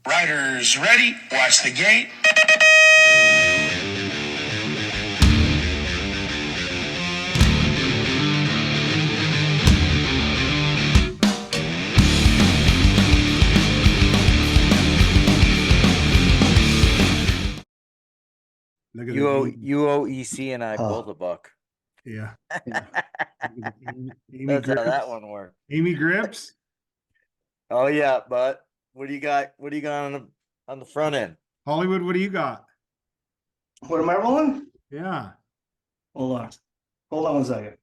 Riders ready, watch the gate. Look at UOEC and I both a buck. Yeah. Amy That's how Grips. that one worked. Amy Grips. Oh yeah, but what do you got? What do you got on the front end? Hollywood, what do you got? What am I rolling? Yeah. Hold on 1 second.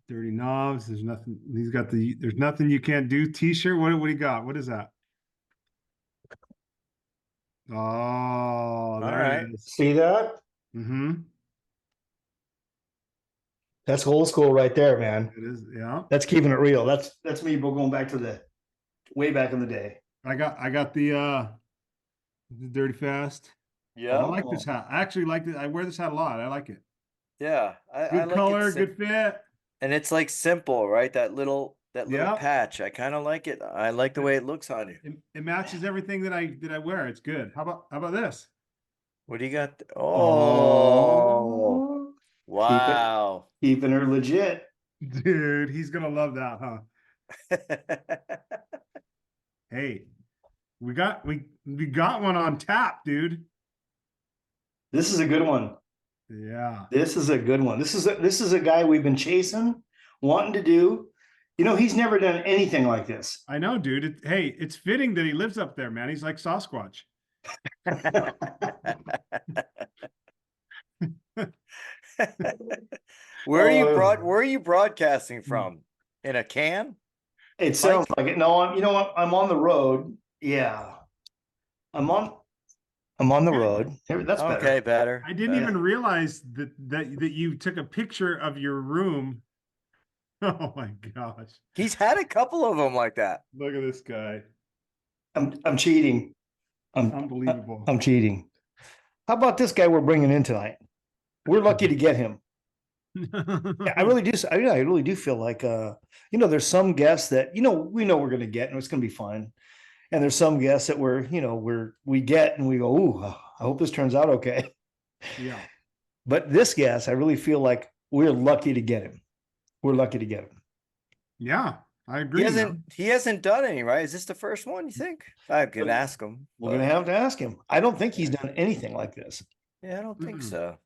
Dirty knobs. There's nothing. He's got the there's nothing you can't do t-shirt. What do you got? What is that? Oh, there right. it is. See that? Mm-hmm. That's old school right there, man. It is, yeah. That's keeping it real. That's me going back to the way back in the day. I got the Dirty Fast. Yeah, I like this hat. I actually like it. I wear this hat a lot. I like it. yeah. I Good like color, it good fit. and it's like simple, right? That little Yeah. patch. I kind of like it. I like the way it looks on you. It matches everything that I wear. It's good. How about this? What do you got? Oh, wow. Keeping her legit. Dude, he's gonna love that, huh? Hey, we got one on tap, dude. This is a good one. Yeah. This is a good one. This is a guy we've been chasing, wanting to do. You know, he's never done anything like this. I know, dude. Hey, it's fitting that he lives up there, man. He's like Sasquatch. Where are you broadcasting from? In a can? It sounds like it. No, you know what? I'm on the road. Yeah. I'm on the road. That's better. Okay, better. I didn't even realize that you took a picture of your room. Oh my gosh. He's had a couple of them like that. Look at this guy. I'm cheating. Unbelievable. I'm cheating. How about this guy we're bringing in tonight? We're lucky to get him. I really do. I really do feel like, there's some guests that, we know we're going to get and it's going to be fun. And there's some guests that we get and we go, ooh, I hope this turns out okay. Yeah. But this guest, I really feel like we're lucky to get him. We're lucky to get him. Yeah, I agree. He hasn't done any, right? Is this the first one, you think? I could ask him. We're going to have to ask him. I don't think he's done anything like this. Yeah, I don't think so.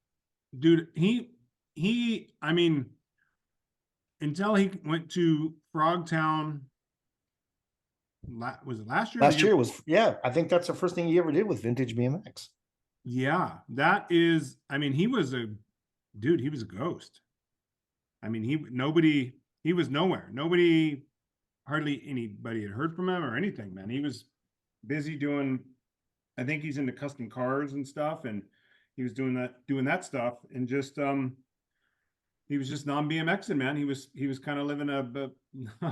Dude, I mean, until he went to Frogtown, was it last year? Last year was, yeah. I think that's the first thing he ever did with Vintage BMX. Yeah, that is. I mean, he was a ghost. I mean, he was nowhere. Hardly anybody had heard from him or anything, man. He was busy doing. I think he's into custom cars and stuff, and he was doing that stuff, and just he was just non-BMXing, man. He was kind of living a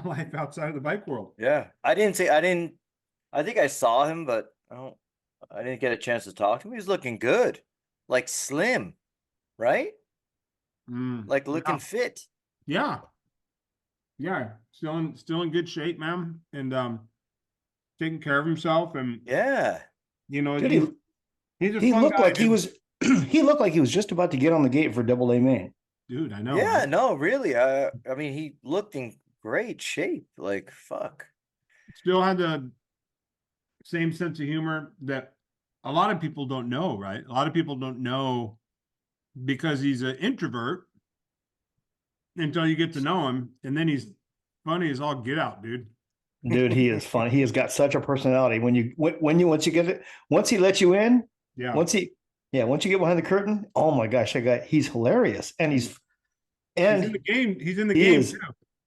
life outside of the bike world. Yeah. I think I saw him, but I didn't get a chance to talk to him. He was looking good. Like slim, right? Like looking fit. Yeah. Yeah. Still in good shape, man. And taking care of himself, and yeah. Dude, he looked guy, like he was he looked like he was just about to get on the gate for Double A main. Dude, I know. Yeah, right? no, really. I mean, he looked in great shape. Like, fuck. Still had the same sense of humor that a lot of people don't know, right? A lot of people don't know because he's an introvert until you get to know him, and then he's funny as all get out, dude. Dude, he is funny. He has got such a personality. Once he lets you in, Yeah. once you get behind the curtain, oh my gosh, he's hilarious. And he's in the game. He's in the game too.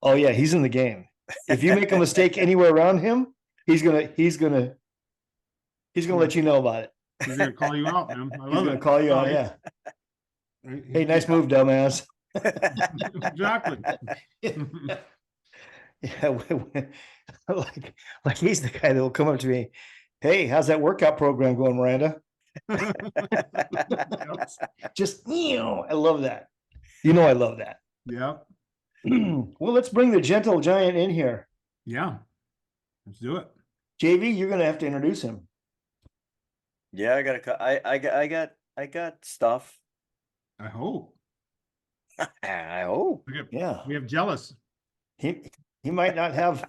Oh yeah, he's in the game. If you make a mistake anywhere around him, he's gonna let you know about it. He's gonna call you out, man. He's gonna call you out, yeah. Hey, nice move, dumbass. Exactly. Yeah, like he's the guy that will come up to me. Hey, how's that workout program going, Miranda? Just, I love that. I love that. Yeah. Well, let's bring the gentle giant in here. Yeah. Let's do it. JV, you're going to have to introduce him. Yeah, I got stuff. I hope. I hope. Look at, Yeah. we have jealous. He might not have.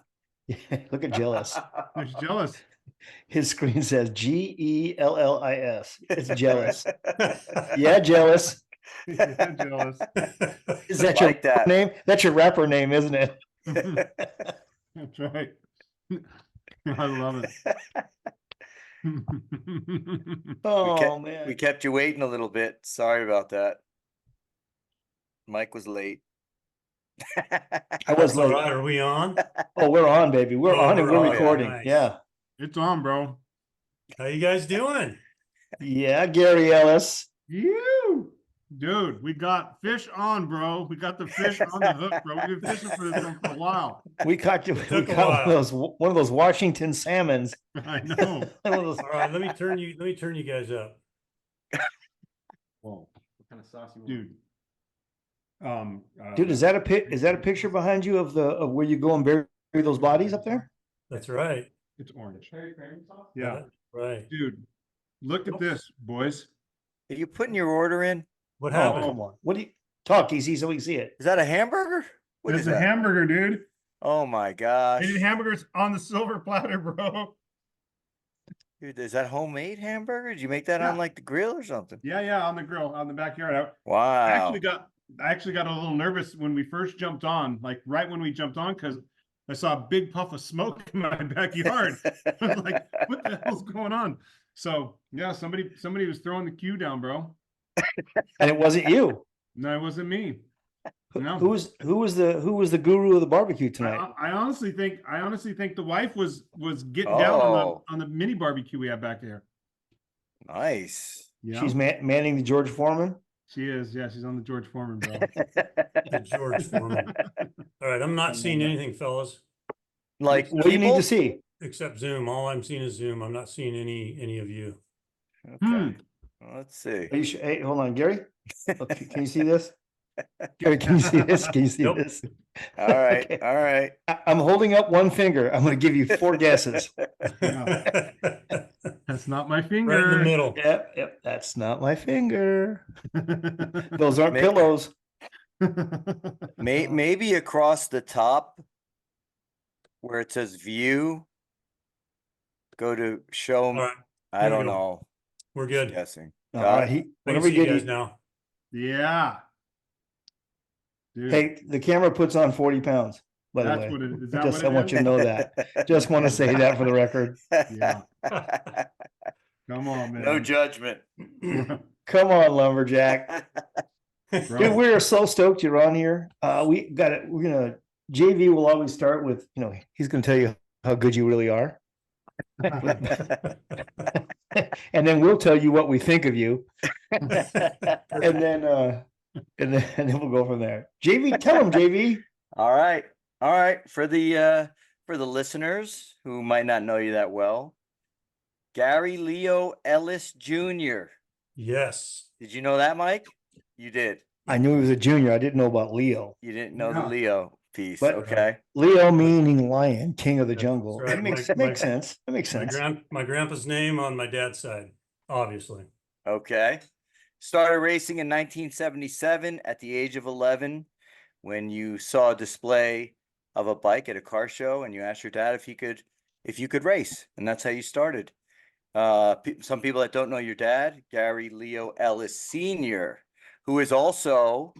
Look at jealous. There's jealous. His screen says GELLIS. It's jealous. Yeah, jealous. Yeah, jealous. Is that Like your that. name? That's your rapper name, isn't it? That's right. I love it. Oh We man. kept you waiting a little bit. Sorry about that. Mike was late. I was That's all late. right. Are we on? Oh, we're on, baby. We're Oh, on and we're we're on. recording. Nice. Yeah. It's on, bro. How you guys doing? Yeah, Gary Ellis. You, dude, we got fish on, bro. We got the fish on the hook, bro. We've been fishing for this one for a while. We caught you. We took a caught while. one of those Washington salmons. I know. One of those- All right, let me turn you guys up. Whoa, What kind of sauce you want? dude. Dude, is that a picture behind you of where you go and bury those bodies up there? That's right. It's orange. Cherry cranberry sauce? Yeah, Right. dude. Look at this, boys. Are you putting your order in? What Oh, happened? come on. What do you talk easy so we can see it? Is that a hamburger? What It's is a that? hamburger, dude. Oh my gosh. They did hamburgers on the silver platter, bro. Dude, is that homemade hamburger? Did you make that Yeah. on like the grill or something? Yeah, on the grill, on the backyard. I Wow. actually got a little nervous when we first jumped on, like right when we jumped on, because I saw a big puff of smoke in my backyard. I was like, what the hell's going on? So yeah, somebody was throwing the cue down, bro. And it wasn't you. No, it wasn't me. No. Who was the guru of the barbecue tonight? I honestly think the wife was getting down Oh. on the mini barbecue we have back there. Nice. Yeah, She's manning the George Foreman. she is. Yeah, she's on the George Foreman, bro. The George Foreman. All right, I'm not seeing anything, fellas, Like What do you need people? to see? except Zoom. All I'm seeing is Zoom. I'm not seeing any of you. Okay. Well, let's see. Are you sure? Hey, hold on, Gary. Okay, can you see this? Gary, can you see this? Can you see Nope. this? All right. Okay. All right. I'm holding up one finger. I'm going to give you 4 guesses. Right That's not my in finger. the middle. Yep. That's not my finger. Those aren't May- pillows. Maybe across the top where it says view, go to show. All right, I here we don't go. know. we're Just good. guessing. All Got right. it? I can Whenever see you you get guys now. Yeah. Dude, Hey, the camera puts on 40 pounds, by the that's way. what it is. That Just what I it want is? you to know that. Just want to say that for the record. Yeah. Come on, man. No judgment. Come on, Lumberjack. Bro. Dude, we are so stoked you're on here. We got it. We're gonna JV will always start with, he's gonna tell you how good you really are. And then we'll tell you what we think of you. And then we'll go from there. JV, tell him, JV. All right. All right. For the listeners who might not know you that well, Gary Leo Ellis Jr. Yes. Did you know that, Mike? You did. I knew he was a junior. I didn't know about Leo. You didn't know the Yeah. Leo piece. But- Okay. Leo meaning lion, king of the That's jungle. right. That makes My- sense. That makes sense. My grandpa's name on my dad's side, obviously. Okay. Started racing in 1977 at the age of 11 when you saw a display of a bike at a car show and you asked your dad if you could race, and that's how you started. Some people that don't know your dad, Gary Leo Ellis Sr., who is also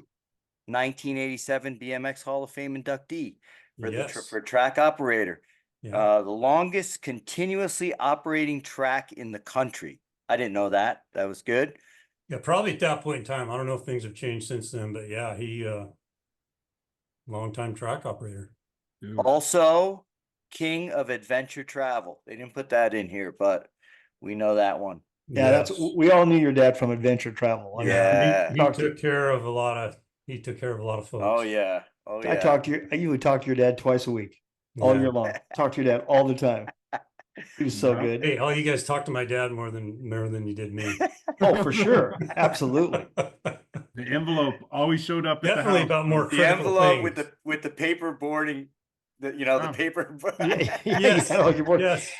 1987 BMX Hall of Fame inductee Yes. for track operator. Yeah. The longest continuously operating track in the country. I didn't know that. That was good. Yeah, probably at that point in time. I don't know if things have changed since then, but yeah, he longtime track operator. Dude. Also, king of adventure travel. They didn't put that in here, but we know that one. Yeah, Yes. we all knew your dad from adventure travel. I mean, Yeah. He Talk to- took care of a lot of folks. Oh yeah. Oh yeah. you would talk to your dad twice a week, all Yeah. year long. Talk to your dad all the time. He was so Yeah. good. Hey, all you guys talked to my dad more than you did me. Oh, for sure. Absolutely. The envelope always showed up at Definitely the house. about more The critical envelope things. with the paper boarding, the Oh. paper. Yeah, Yes. yeah, like your boy- Yes.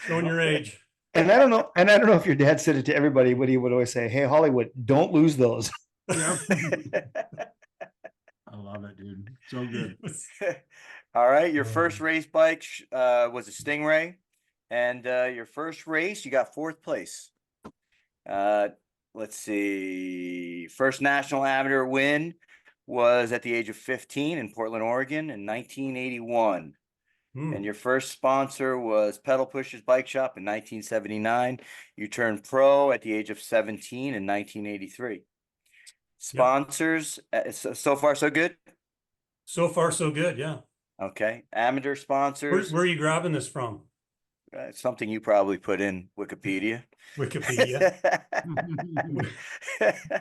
Showing your age. And I don't know if your dad said it to everybody, but he would always say, "Hey, Hollywood, don't lose those." Yep. I love it, dude. So good. All right, your first race bike was a Stingray, and your first race you got fourth place. Let's see. First national amateur win was at the age of 15 in Portland, Oregon in 1981. And your first sponsor was Pedal Pushers Bike Shop in 1979. You turned pro at the age of 17 in 1983. Sponsors, so far so good? So far so good, yeah. Okay. Amateur sponsors. Where are you grabbing this from? Something you probably put in Wikipedia. Wikipedia.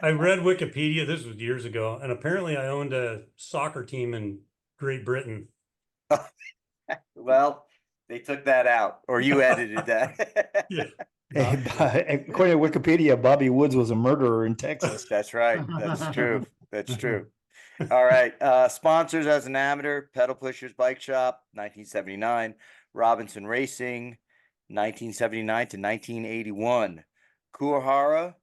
I read Wikipedia, this was years ago, and apparently I owned a soccer team in Great Britain. Well, they took that out, or you edited that. Yeah. According to Wikipedia, Bobby Woods was a murderer in Texas. That's right. That's true. That's true. All right. Sponsors as an amateur: Pedal Pushers Bike Shop, 1979. Robinson Racing, 1979 to 1981. Kuwahara,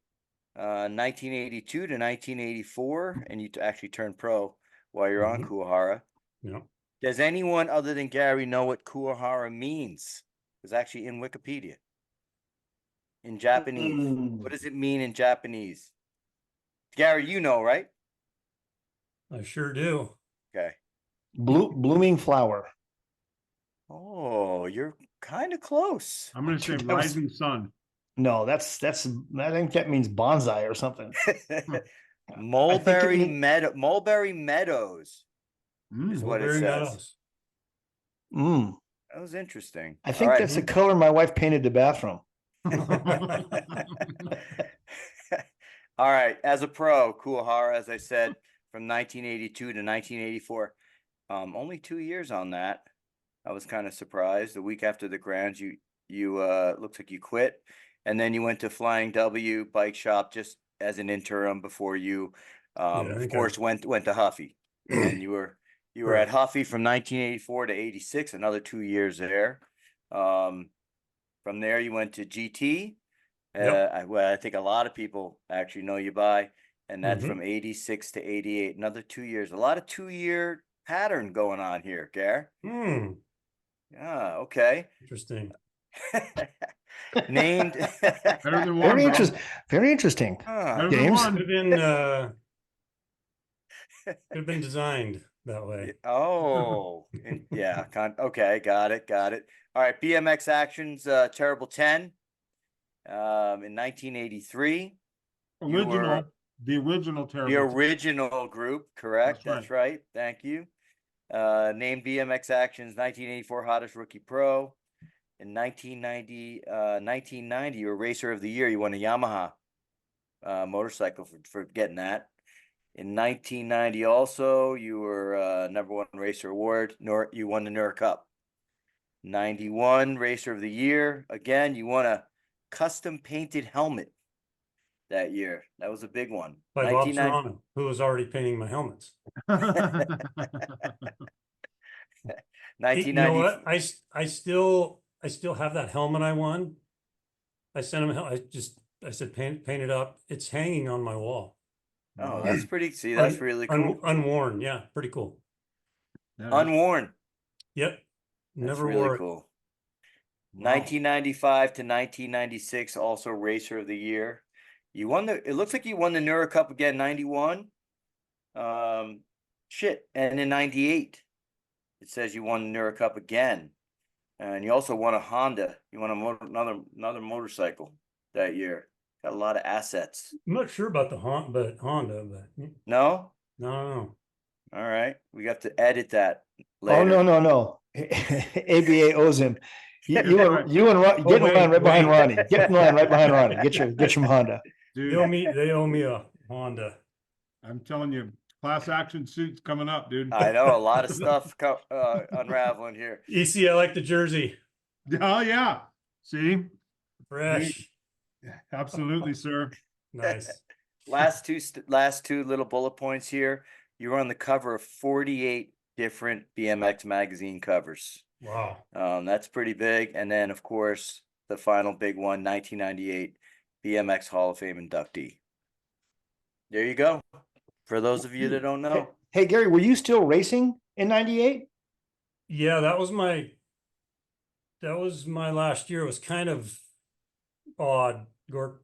1982 to 1984, and you actually turned pro while you're on Kuwahara. Yeah. Does anyone other than Gary know what Kuwahara means? It's actually in Wikipedia. In Japanese. What does it mean in Japanese? Gary, you know, right? I sure do. Okay. Blooming flower. Oh, you're kind of close. I'm gonna say rising sun. No, I think that means bonsai or something. Mulberry Meadows is what it Mulberry says. Meadows. That was interesting. I think All right. that's the color my wife painted the bathroom. All right. As a pro, Kuwahara, as I said, from 1982 to 1984. Only 2 years on that. I was kind of surprised. The week after the Grands, you looks like you quit, and then you went to Flying W Bike Shop just as an interim before you, of course, went to Huffy, and you were at Huffy from 1984 to 86, another 2 years there. From there, you went to GT. I think a lot of people actually know you by, and that's from 86 to 88, another 2 years. A lot of 2-year pattern going on here, Gar. Yeah, okay. Interesting. Named Better than one, Very bro. interesting. Very interesting. Better than James? one. Could have been designed that way. Oh, yeah. Okay, got it. All right, BMX Actions, Terrible 10. In 1983. The original Terrible. The original group, correct? That's right. Thank you. Named BMX Actions 1984 Hottest Rookie Pro. In 1990, you were Racer of the Year. You won a Yamaha motorcycle for getting that. In 1990 also, you were #1 Racer Award. You won the NUR Cup. 91 Racer of the Year. Again, you won a custom painted helmet that year. That was a big one. By Bob Serrano, who was already painting my helmets. 1990. You know what? I still have that helmet I won. I sent him. I said paint it up. It's hanging on my wall. Oh, that's pretty. See, that's really cool. Unworn, yeah, pretty cool. Unworn. Yep. That's Never really wore it. cool. 1995 to 1996, also Racer of the Year. You won it looks like you won the NUR Cup again, 91. And in 98, it says you won the NUR Cup again. And you also won a Honda. You won another motorcycle that year. Got a lot of assets. I'm not sure about the Honda, but No? no. All right. We have to edit that later. Oh, no. ABA owes him. You and Ron, get in line right behind Ronnie. Get in line right behind Ronnie. Get your Honda. Dude, They owe me a Honda. I'm telling you, class action suits coming up, dude. I know a lot of stuff unraveling here. EC, I like the jersey. Oh yeah. See? Fresh. Absolutely, sir. Nice. Last two little bullet points here. You were on the cover of 48 different BMX magazine covers. Wow. That's pretty big. And then, of course, the final big one, 1998 BMX Hall of Fame inductee. There you go. For those of you that don't Hey, know. hey, Gary, were you still racing in '98? Yeah, that was my last year. It was kind of odd. Gork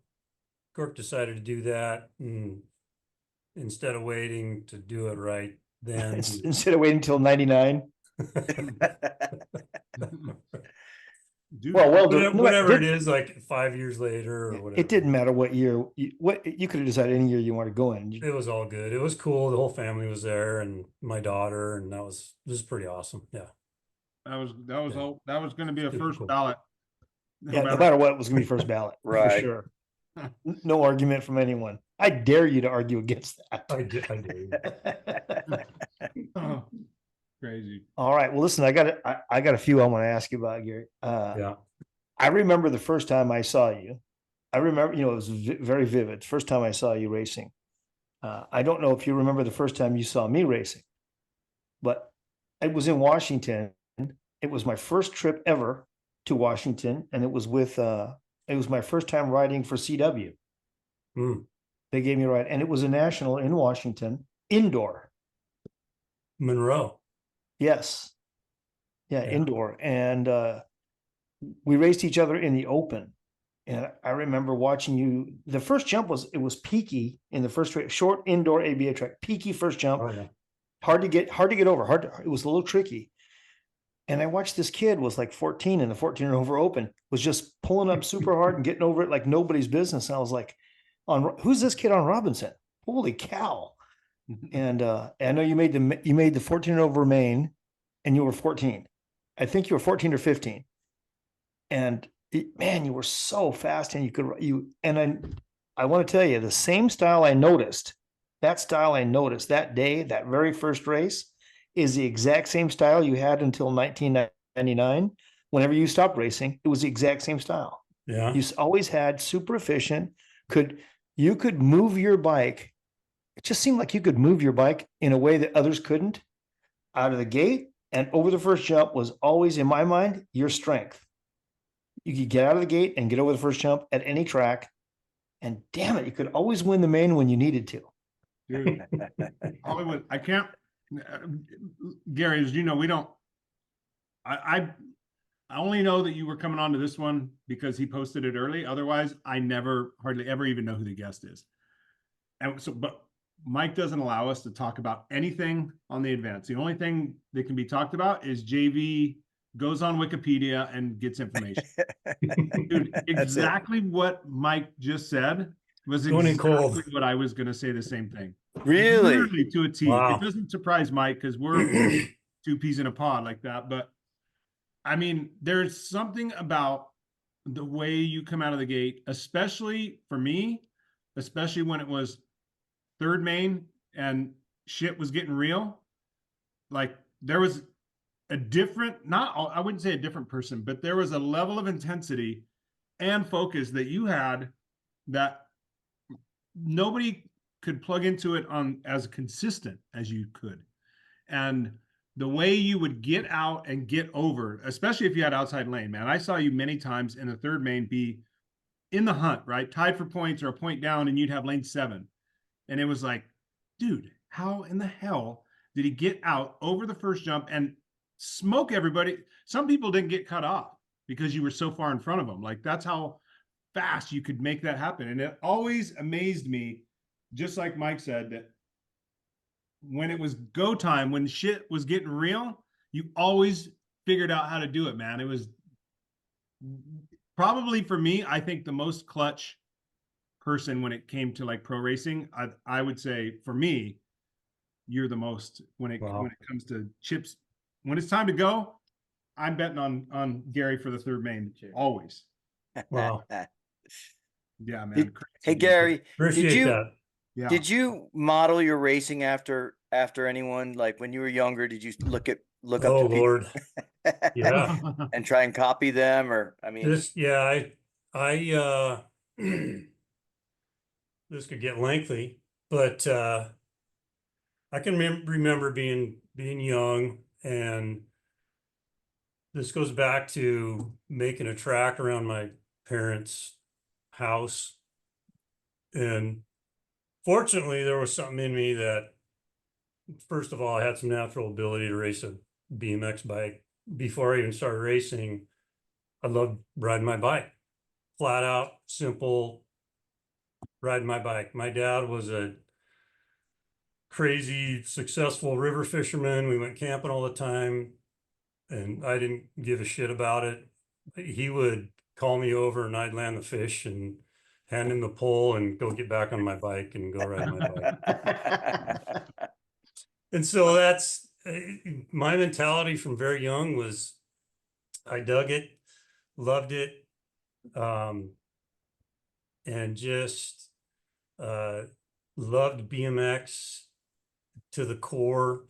decided to do that, and instead of waiting to do it right then. Instead of waiting until '99. Dude, Well, Whatever it is, like 5 years later or whatever. It didn't matter what year. What you could have decided any year you want to go in. It was all good. It was cool. The whole family was there, and my daughter, and it was pretty awesome. Yeah. that was going to be a Super first cool. ballot. Yeah, no matter what, it was going to be first ballot for Right. sure. No argument from anyone. I dare you to argue against that. I did. Oh, crazy. All right. Well, listen, I got a few I want to ask you about, Gary. Yeah. I remember the first time I saw you. I remember, it was very vivid. First time I saw you racing. I don't know if you remember the first time you saw me racing, but it was in Washington. It was my first trip ever to Washington, and it was my first time riding for CW. Mm. They gave me a ride, and it was a national in Washington, indoor. Monroe. Yes. Yeah, Yeah. indoor. And we raced each other in the open. And I remember watching you. The first jump was peaky in the first race, short indoor ABA track, peaky first jump. Oh, yeah. Hard to get over. It was a little tricky. And I watched this kid was like 14 in the 14 and over open, was just pulling up super hard and getting over it like nobody's business. And I was like, who's this kid on Robinson? Holy cow. And I know you made the 14 and over main, and you were 14. I think you were 14 or 15. And man, you were so fast, and I want to tell you, the same style I noticed that day, that very first race, is the exact same style you had until 1999. Whenever you stopped racing, it was the exact same style. Yeah. You always had super efficient, you could move your bike. It just seemed like you could move your bike in a way that others couldn't. Out of the gate and over the first jump was always, in my mind, your strength. You could get out of the gate and get over the first jump at any track. And damn it, you could always win the main when you needed to. Dude, Hollywood, I can't, Gary, as you know, we don't, I only know that you were coming on to this one because he posted it early. Otherwise, I hardly ever even know who the guest is. And so, but Mike doesn't allow us to talk about anything on the advance. The only thing that can be talked about is JV goes on Wikipedia and gets information. Dude, exactly what Mike just said was exactly what I was going to say, the same thing. Really? Literally to a T. Wow. It doesn't surprise Mike because we're two peas in a pod like that. But I mean, there's something about the way you come out of the gate, especially for me, especially when it was third main and shit was getting real. Like there was a different, I wouldn't say a different person, but there was a level of intensity and focus that you had that nobody could plug into it on as consistent as you could. And the way you would get out and get over, especially if you had outside lane, man, I saw you many times in the third main be in the hunt, right? Tied for points or a point down, and you'd have lane 7. And it was like, dude, how in the hell did he get out over the first jump and smoke everybody? Some people didn't get cut off because you were so far in front of them. Like that's how fast you could make that happen. And it always amazed me, just like Mike said, that when it was go time, when shit was getting real, you always figured out how to do it, man. It was probably for me, I think the most clutch person when it came to like pro racing. I would say for me, you're the most when it comes to chips. When it's time to go, I'm betting on Gary for the third main always. Wow. Yeah, man. Hey Gary, Appreciate that. Yeah. Did you model your racing after anyone? Like when you were younger, did you look up Oh to Lord. Yeah. and try and copy them? Or I mean, I this could get lengthy, but I can remember being young and this goes back to making a track around my parents' house. And fortunately, there was something in me that, first of all, I had some natural ability to race a BMX bike. Before I even started racing, I loved riding my bike. Flat out, simple, riding my bike. My dad was a crazy, successful river fisherman. We went camping all the time, and I didn't give a shit about it. He would call me over and I'd land the fish and hand him the pole and go get back on my bike and go ride my bike. And so that's my mentality from very young was I dug it, loved it, and just loved BMX to the core.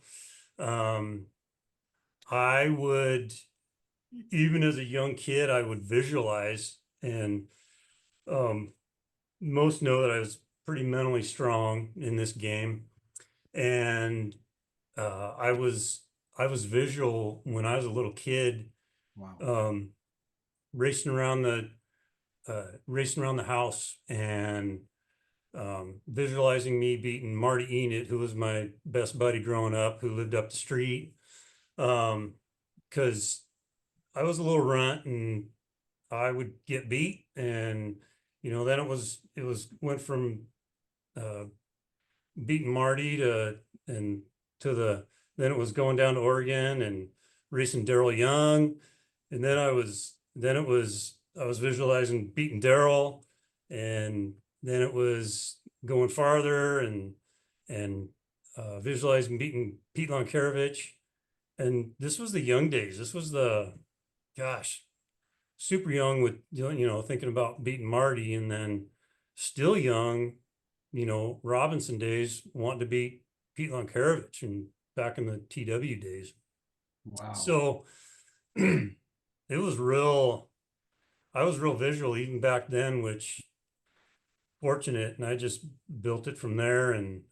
I would, even as a young kid, I would visualize, and most know that I was pretty mentally strong in this game. And I was visual when I was a little kid. Wow. Racing around the house and visualizing me beating Marty Enid, who was my best buddy growing up, who lived up the street. Because I was a little runt and I would get beat, and then it went from beating Marty then it was going down to Oregon and racing Daryl Young, and then I was visualizing beating Daryl, and then it was going farther and visualizing beating Pete Lonkarovich. And this was the young days. This was super young with, thinking about beating Marty, and then still young, Robinson days, wanting to beat Pete Lonkarovich and back in the TW days. Wow. So I was real visual even back then, which fortunate. And I just built it from there, and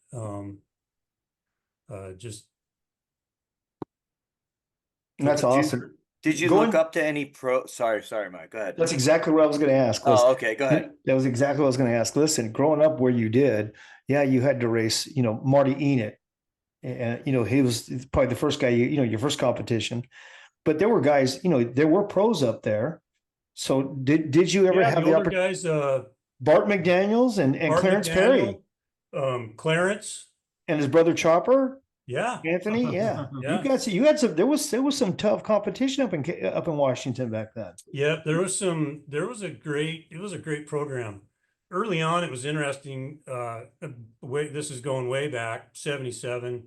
just. That's awesome. Did you look up to any pro? Sorry, Mike. Go ahead. That's exactly what I was going to ask. Oh, okay. Go ahead. That was exactly what I was going to ask. Listen, growing up where you did, yeah, you had to race, Marty Enid. And, he was probably the first guy, your first competition. But there were guys, there were pros up there. So did you ever have the opportunity? Guys, Bart McDaniels and Clarence Perry. Clarence. And his brother Chopper. Yeah. Anthony. Yeah. Yeah. You had some, there was some tough competition up in Washington back then. Yeah. It was a great program. Early on, it was interesting. This is going way back, 77.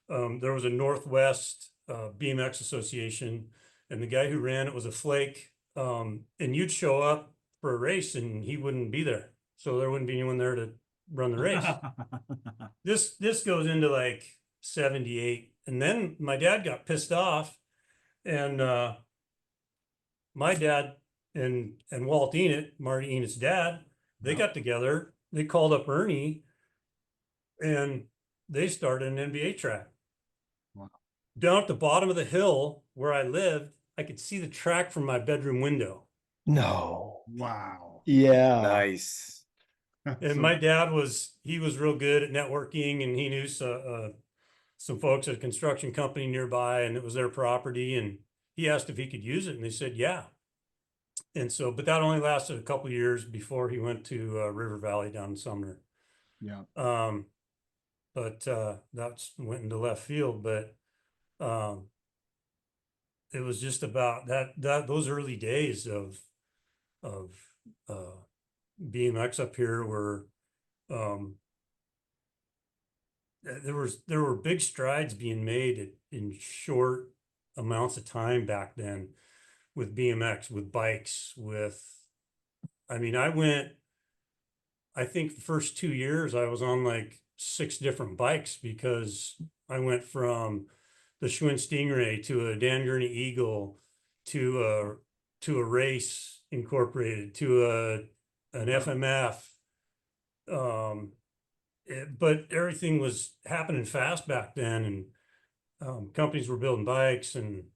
There was a Northwest BMX Association, and the guy who ran it was a flake. And you'd show up for a race and he wouldn't be there. So there wouldn't be anyone there to run the race. This goes into like 78. And then my dad got pissed off, and my dad and Walt Enid, Marty Enid's dad, they got together, they called up Ernie, and they started an NBA track. Wow. Down at the bottom of the hill where I lived, I could see the track from my bedroom window. No. Wow. Yeah. Nice. And my dad was real good at networking, and he knew some folks at a construction company nearby, and it was their property, and he asked if he could use it, and they said, yeah. And so, but that only lasted a couple of years before he went to River Valley down in Sumner. Yeah. But that's went into left field, but it was just about those early days of BMX up here were there were big strides being made in short amounts of time back then with BMX, with bikes, I think the first 2 years I was on like 6 different bikes, because I went from the Schwinn Stingray to a Dan Gurney Eagle to a Race Incorporated to an FMF. But everything was happening fast back then, and companies were building bikes, and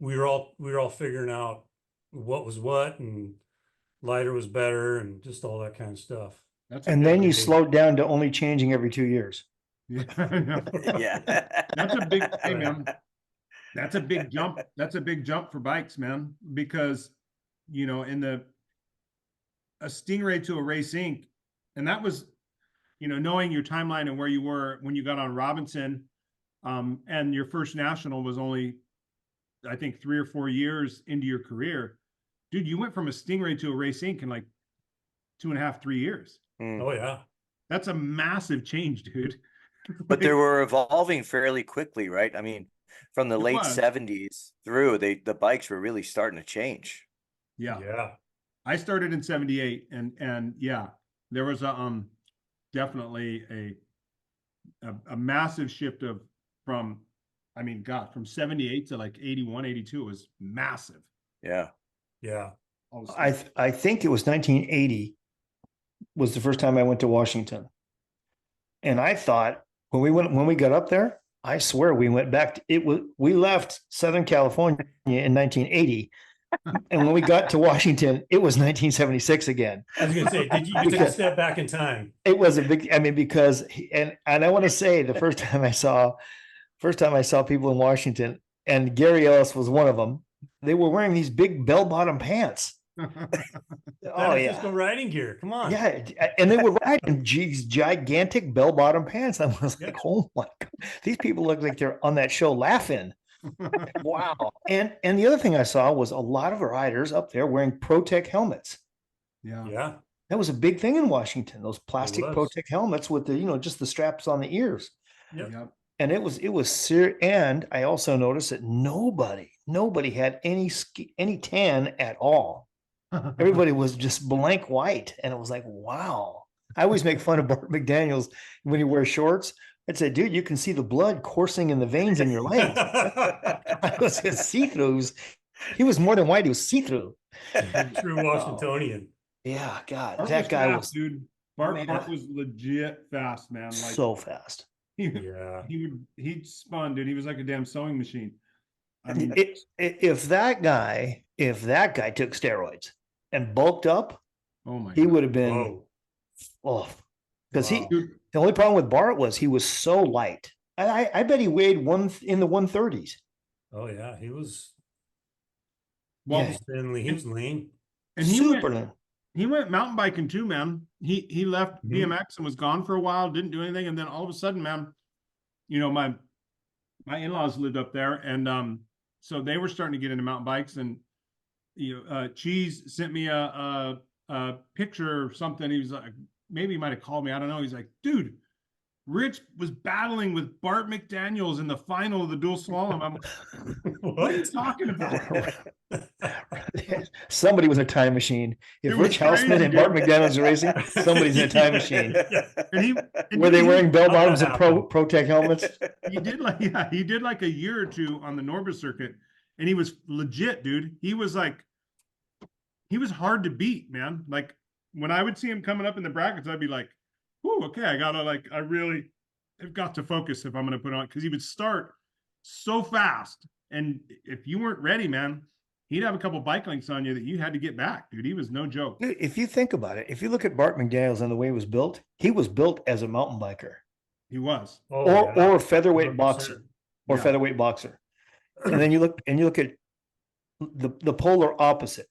we were all figuring out what was what, and lighter was better, and just all that kind of stuff. That's a And big- then you big- slowed down to only changing every 2 years. Yeah, I know. Yeah. That's a big, hey man, that's a big jump. That's a big jump for bikes, man, because in a Stingray to a Race Inc. And that was, knowing your timeline and where you were when you got on Robinson, and your first national was only, I think, 3 or 4 years into your career. Dude, you went from a Stingray to a Race Inc. in like 2.5, 3 years. Mm. Oh yeah. That's a massive change, dude. But they were evolving fairly quickly, right? I mean, from the It late was. 70s through, the bikes were really starting to change. Yeah. Yeah. I started in 78 and yeah, there was definitely a massive shift from 78 to like 81, 82 was massive. Yeah. Yeah. I think it was 1980 was the first time I went to Washington. And I thought when we got up there, I swear we went back we left Southern California in 1980. And when we got to Washington, it was 1976 again. I was gonna say, did you take a step back in time? It was a big, because and I want to say the first time I saw people in Washington, and Gary Ellis was one of them, they were wearing these big bell-bottom pants. Oh yeah. Francisco riding gear. Come on. Yeah, and they were riding these gigantic bell-bottom pants. I was like, oh my God, these people look like they're on that show laughing. Wow. And the other thing I saw was a lot of riders up there wearing ProTech helmets. Yeah. Yeah. That was a big thing in Washington, those plastic was. ProTech helmets with the, just the straps on the ears. Yep. Yep. And it was serious. And I also noticed that nobody had any tan at all. Everybody was just blank white. And it was like, wow. I always make fun of Bart McDaniels when he wears shorts. I'd say, dude, you can see the blood coursing in the veins in your legs. I was see-throughs. He was more than white, he was see-through. True Washingtonian. Yeah, God, Bart that was guy fast, dude. Bart Man. was legit fast, man. Like so fast. Yeah. he spun, dude. He was like a damn sewing machine. I mean, If that guy took steroids and bulked up, oh my he God. would have been, Whoa. because Wow. Dude, the only problem with Bart was he was so light. I bet he weighed in the 130s. Oh yeah. He was well, Yeah. thinly. He was lean. and he went mountain biking too, man. He left Mhm. BMX and was gone for a while, didn't do anything, and then all of a sudden, man, my in-laws lived up there, and so they were starting to get into mountain bikes, and Cheese sent me a picture or something. He was like, maybe he might have called me, I don't know. He's like, dude, Rich was battling with Bart McDaniels in the final of the dual slalom. I'm like, what are you talking about? Somebody was a time machine. If It was Rich Houseman crazy, and Bart dude. McDaniels are racing, somebody's in a time machine. And Were they dude, wearing bell bottoms How'd and that happen? ProTech helmets? he did like a year or two on the Norbert circuit, and he was legit, dude. He was hard to beat, man. Like when I would see him coming up in the brackets, I'd be like, "Ooh, okay, I've got to focus if I'm going to put on," because he would start so fast, and if you weren't ready, man, he'd have a couple bike links on you that you had to get back, dude. He was no joke. Dude, if you think about it, if you look at Bart McDaniels and the way he was built as a mountain biker He was. Oh, or a featherweight 100%. boxer or Yeah. featherweight boxer. And then you look at the polar opposite.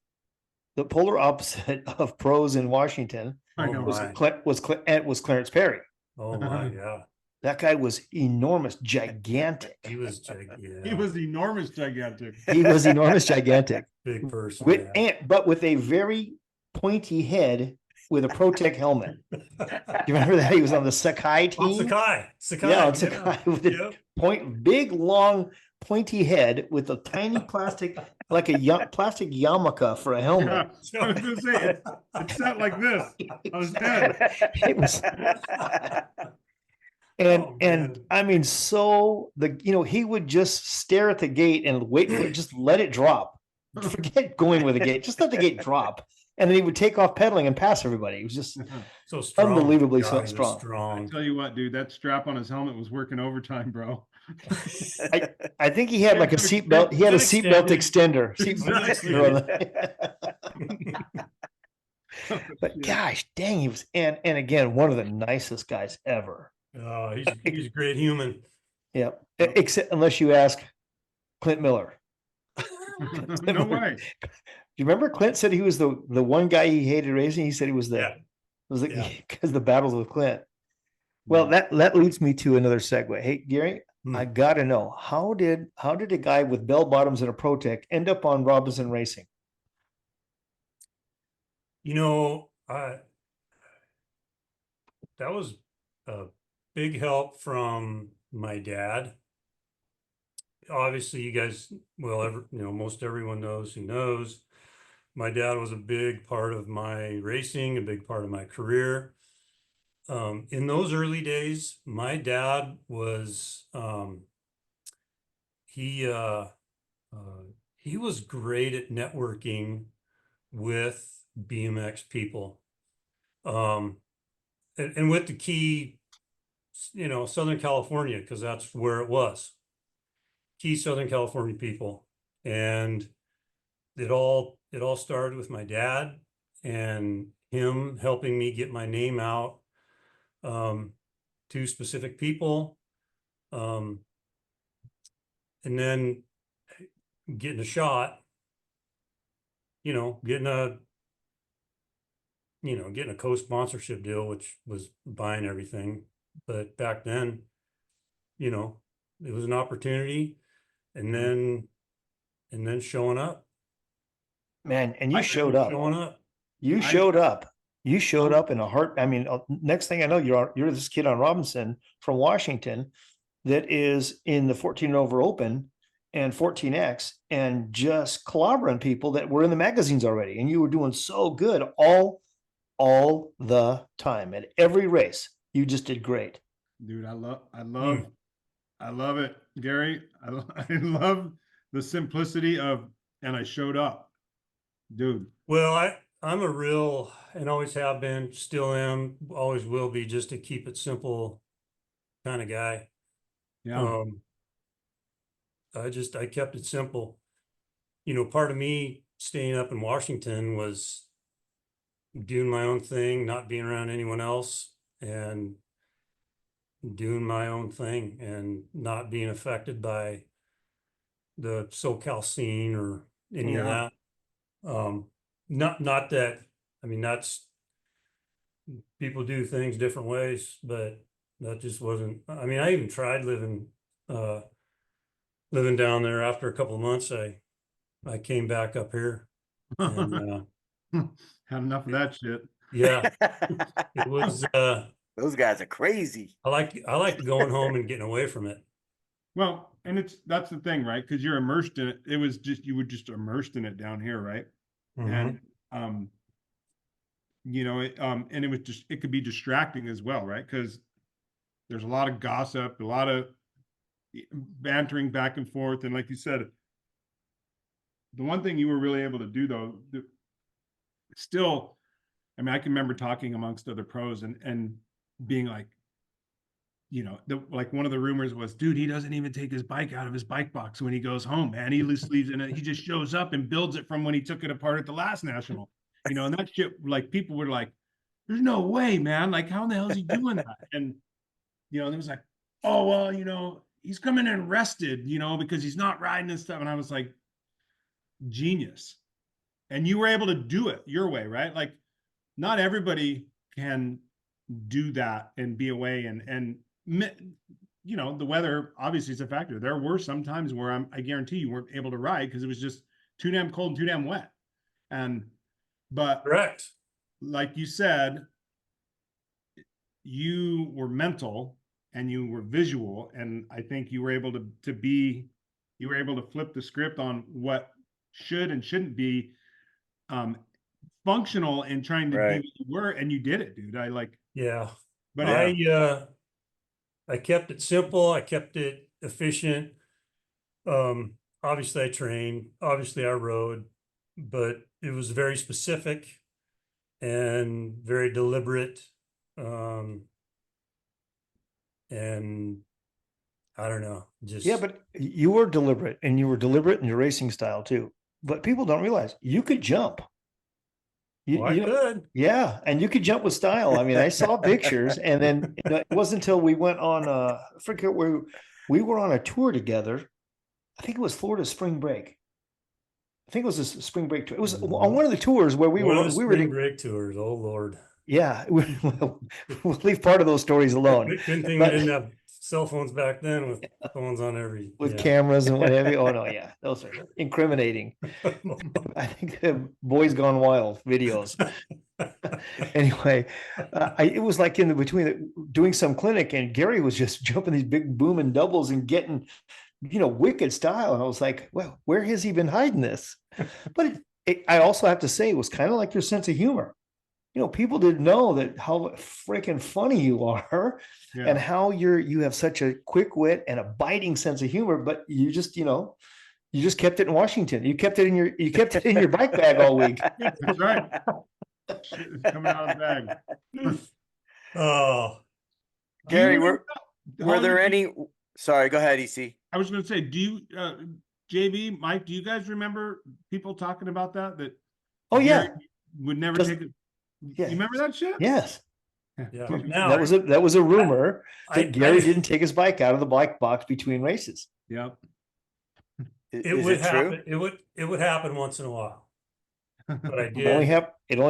The polar opposite of pros in Washington I Oh, know. my. was Clarence Perry. Oh my, yeah. That guy was enormous, gigantic. He was gigantic. He was enormous, gigantic. He was enormous, gigantic. big person. With, but with a very pointy head with a ProTech helmet. You remember that? He was on the Sakai On team. Sakai. Yeah, on Sakai with a Yep. big, long, pointy head with a tiny plastic, like a plastic yarmulke for a helmet. Yeah, I was gonna say it's set like this on his head. It was, Oh, and man. I mean, so he would just stare at the gate and wait for just let it drop. Forget going with the gate, just let the gate drop, and then he would take off pedaling and pass everybody. It was just So strong. Unbelievably God, so he was strong. I strong. tell you what, dude, that strap on his helmet was working overtime, bro. I think he had like a It's an seatbelt. He had a it's an seatbelt extended- extender. Seatbelt Exactly. extender on the- But gosh, dang, he was, and again, one of the nicest guys ever. He's a great human. Yeah, except unless you ask Clint Miller. No way. Do you remember Clint said he was the one guy he hated racing? He said he was the Yeah. it was Yeah. because the battles with Clint. Well, that leads me to another segue. Hey, Gary, I gotta know how did a guy with bell bottoms and a Protec end up on Robinson Racing? You know, that was a big help from my dad. Obviously, you guys, well, most everyone knows who knows. My dad was a big part of my racing, a big part of my career. In those early days, my dad was he was great at networking with BMX people, and with the key, Southern California, because that's where it was. Key Southern California people, and it all started with my dad and him helping me get my name out to specific people, and then getting a shot, getting a co-sponsorship deal, which was buying everything. But back then, it was an opportunity, and then showing up. Man, and you showed up. Showing up. You showed up. You showed up in a heart. I mean, next thing I know, you're this kid on Robinson from Washington that is in the 14 and over open and 14X and just clobbering people that were in the magazines already. And you were doing so good all the time at every race. You just did great. Dude, I love it, Gary. I love the simplicity of, and I showed up, dude. Well, I'm a real, and always have been, still am, always will be, just to keep it simple kind of guy. Yeah. I kept it simple. Part of me staying up in Washington was doing my own thing, not being around anyone else, and doing my own thing and not being affected by the SoCal scene or any of that. Not that, I mean, that's, people do things different ways, but that just wasn't, I mean, I even tried living down there. After a couple of months, I came back up here and Had enough of that shit. yeah, it was Those guys are crazy. I like going home and getting away from it. Well, and that's the thing, right? Because you're immersed in it. It was just, you were just immersed in it down here, right? And and it was just, it could be distracting as well, right? Because there's a lot of gossip, a lot of bantering back and forth, and like you said, the one thing you were really able to do though, still, I mean, I can remember talking amongst other pros and being like, like one of the rumors was, dude, he doesn't even take his bike out of his bike box when he goes home, man. He just leaves it, he just shows up and builds it from when he took it apart at the last national, and that shit, like, people were like, there's no way, man. Like, how in the hell is he doing that? And, it was like, oh, well, he's coming in rested, because he's not riding and stuff. And I was like, genius. And you were able to do it your way, right? Like, not everybody can do that and be away and the weather obviously is a factor. There were some times where I guarantee you weren't able to ride because it was just too damn cold and too damn wet. But Correct. Like you said, you were mental and you were visual, and I think you were able to flip the script on what should and shouldn't be functional in trying to be what you were, and you did it, dude. Yeah. But I kept it simple. I kept it efficient. Obviously I trained, obviously I rode, but it was very specific and very deliberate. And I don't know. Just Yeah, but you were deliberate, and you were deliberate in your racing style too. But people don't realize you could jump. well, I could. Yeah, and you could jump with style. I mean, I saw pictures, and then it wasn't until we went on I forget where we were on a tour together. I think it was Florida spring break. I think it was a spring break tour. It was on one of the tours where One of the we were spring break tours. Oh Lord. yeah, we'll leave part of those stories alone. Good thing But- we didn't have cell phones back then with phones on every with cameras and whatever. Oh no, yeah, those are incriminating. I think the Boys Gone Wild videos. Anyway, it was like in the between doing some clinic, and Gary was just jumping these big booming doubles and getting, wicked style. And I was like, well, where has he been hiding this? But I also have to say, it was kind of like your sense of humor. People didn't know that how freaking funny you are, and how you have such a quick wit and a biting sense of humor. But you just kept it in Washington. You kept it in your bike bag all week. That's right. Shit is coming out of the bag. Oh, Gary, Do you were remember- there Holly, any? Sorry, go ahead, EC. I was going to say, do you, JB, Mike, do you guys remember people talking about that? Oh yeah, Gary would never 'Cause- take it. yeah. You remember that shit? Yes. yeah. Dude, Now That was a rumor I- that Gary I- didn't take his bike out of the bike box between races. Yep. Is would it true? happen. It would happen once in a while. But I It only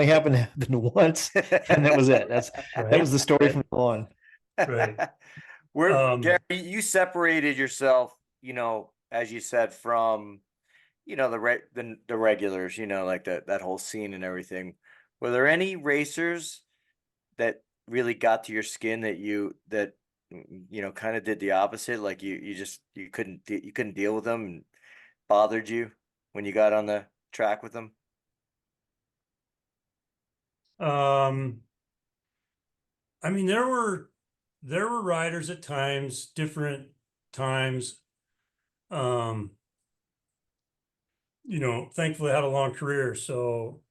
did. happened once, and that was it. That was the story from now on. Right. Where Gary, you separated yourself, as you said, from the regulars, like that whole scene and everything. Were there any racers that really got to your skin that kind of did the opposite? Like you couldn't deal with them and bothered you when you got on the track with them? I mean, there were riders at times, different times. Thankfully I had a long career, so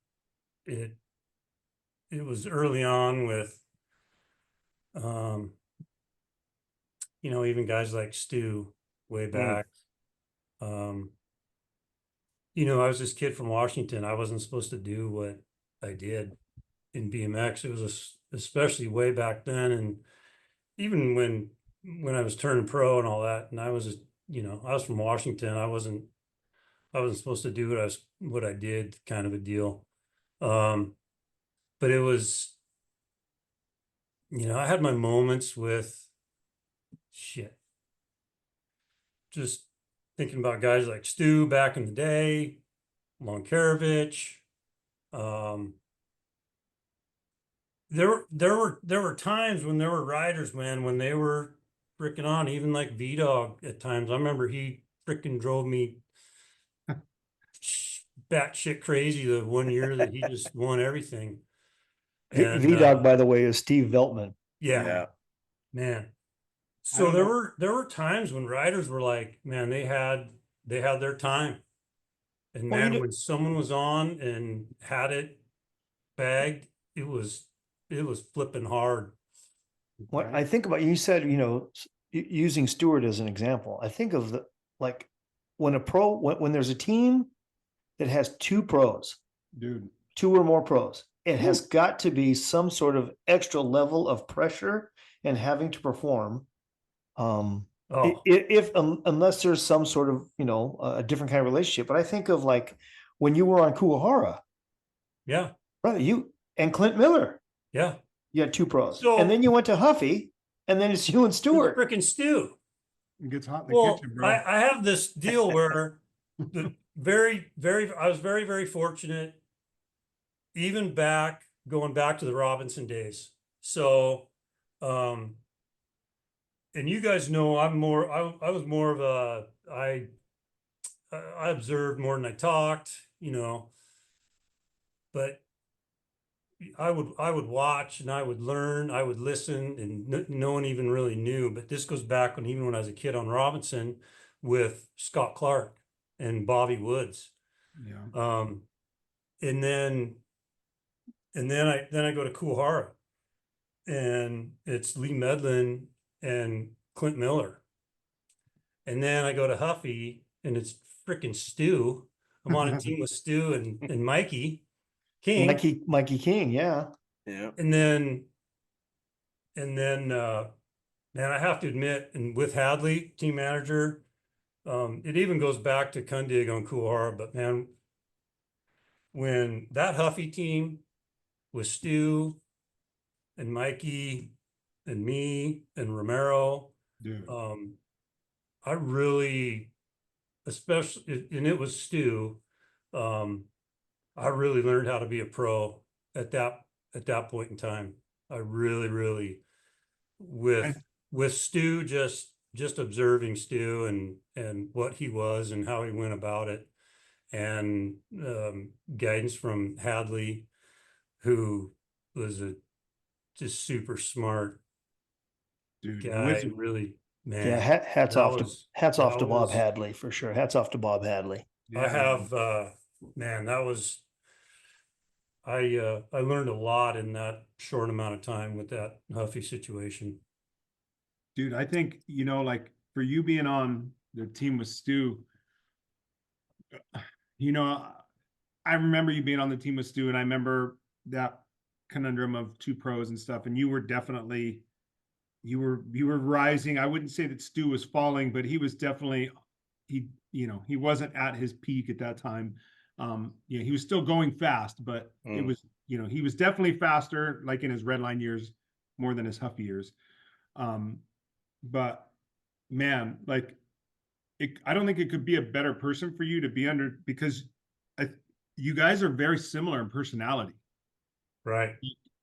it was early on with even guys like Stu way back. I was this kid from Washington. I wasn't supposed to do what I did in BMX. It was especially way back then, and even when I was turning pro and all that, and I was I was from Washington. I wasn't supposed to do what I did, kind of a deal. But it was, I had my moments with shit. Just thinking about guys like Stu back in the day, Lonkarovich. There were times when there were riders, man, when they were freaking on, even like V-Dog at times. I remember he freaking drove me batshit crazy the one year that he just won everything. And V-Dog, by the way, is Steve Veltman. yeah, man. So don't there were times when riders were like, man, they had their time. And Well, man, when someone was on and had it bagged, it was flipping hard. What I think about, you said, using Stewart as an example, I think of when there's a team that has two pros, Dude. two or more pros, it has got to be some sort of extra level of pressure and having to perform. Unless there's some sort of, a different kind of relationship. But I think of like when you were on Kuwahara, Yeah. brother, you and Clint Miller, Yeah. you had two pros. So- and then you went to Huffy, and then it's you and Stewart. Freaking Stu. It gets hot in the Well, kitchen, bro. I have this deal where I was very, very fortunate, even going back to the Robinson days. So, and you guys know I was more of I observed more than I talked, but I would watch and I would learn, I would listen, and no one even really knew. But this goes back even when I was a kid on Robinson with Scott Clark and Bobby Woods. Yeah. And then I go to Kuwahara, and it's Lee Medlin and Clint Miller. And then I go to Huffy and it's freaking Stu. I'm on a team with Stu and Mikey King. Mikey King, yeah. Yeah. And then man, I have to admit, and with Hadley, team manager, it even goes back to Kundig on Kuhara, but man, when that Huffy team with Stu and Mikey and me and Romero, Dude. I really, especially, and it was Stu, I really learned how to be a pro at that point in time. I really with Stu, just observing Stu and what he was and how he went about it, and guidance from Hadley, who was a just super smart Dude, guy. wizard. Really, man. Yeah, hats that off was- to that Bob was- Hadley for sure. Hats off to Bob Hadley. Yeah, I have, man, that was, I learned a lot in that short amount of time with that Huffy situation. dude, I think, like for you being on the team with Stu, I remember you being on the team with Stu, and I remember that conundrum of two pros and stuff, and you were definitely you were rising. I wouldn't say that Stu was falling, but he was definitely he wasn't at his peak at that time. He was still going fast, but it was, he was definitely faster, like in his red line years, more than his Huffy years. But man, like I don't think it could be a better person for you to be under, because you guys are very similar in personality, Right.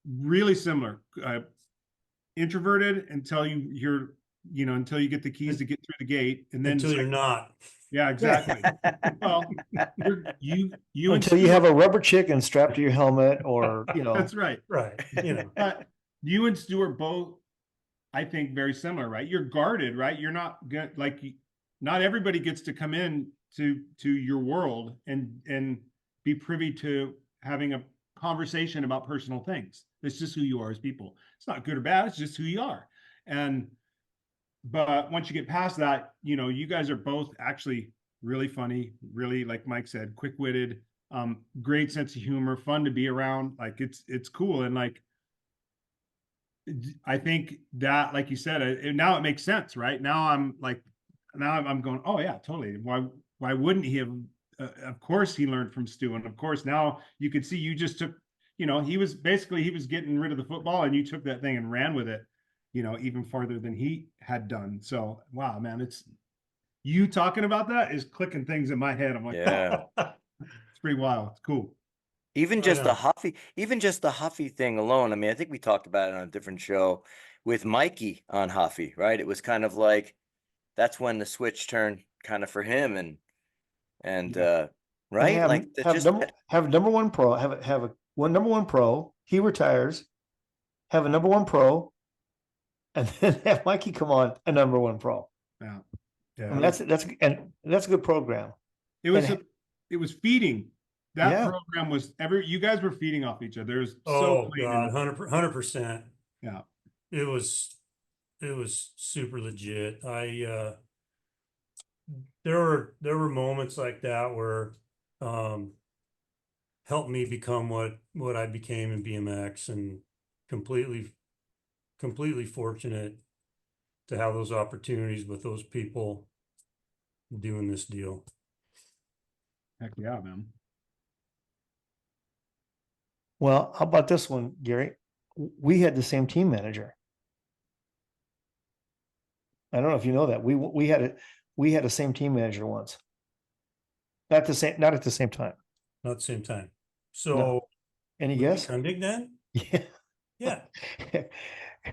really similar. Introverted until until you get the keys to get through the gate, and then Until you're not. yeah, exactly. Well, you Until you have a rubber chicken strapped to your helmet, or that's right. Right. But you and Stu are both, I think, very similar, right? You're guarded, right? You're not good. Like, not everybody gets to come in to your world and be privy to having a conversation about personal things. It's just who you are as people. It's not good or bad. It's just who you are. But once you get past that, you guys are both actually really funny, really, like Mike said, quick-witted, great sense of humor, fun to be around. Like, it's cool. And like, I think that, like you said, now it makes sense, right? Now I'm going, oh yeah, totally. Why wouldn't he have? Of course he learned from Stu, and of course now you could see you just took, he was getting rid of the football, and you took that thing and ran with it, even farther than he had done. So wow, man, it's you talking about that is clicking things in my head. I'm like, Yeah. it's pretty wild. It's cool. Even I just the know. Huffy thing alone. I mean, I think we talked about it on a different show with Mikey on Huffy, right? It was kind of like, that's when the switch turned kind of for him, and right? Have, Like that have, just have number one pro, have one number one pro, he retires, have a number one pro, and then have Mikey come on a number one pro. Yeah. I mean, that's a good program. It was and- it was feeding. That Yeah. program was you guys were feeding off each other. It was Oh so clean. God, 100%. Yeah. It was super legit. There were moments like that where helped me become what I became in BMX, and completely fortunate to have those opportunities with those people doing this deal. Heck yeah, man. Well, how about this one, Gary? We had the same team manager. I don't know if you know that. We had a same team manager once. Not at the same time. Not at the same time. So No. Any guess? Kundig then? Yeah. Yeah.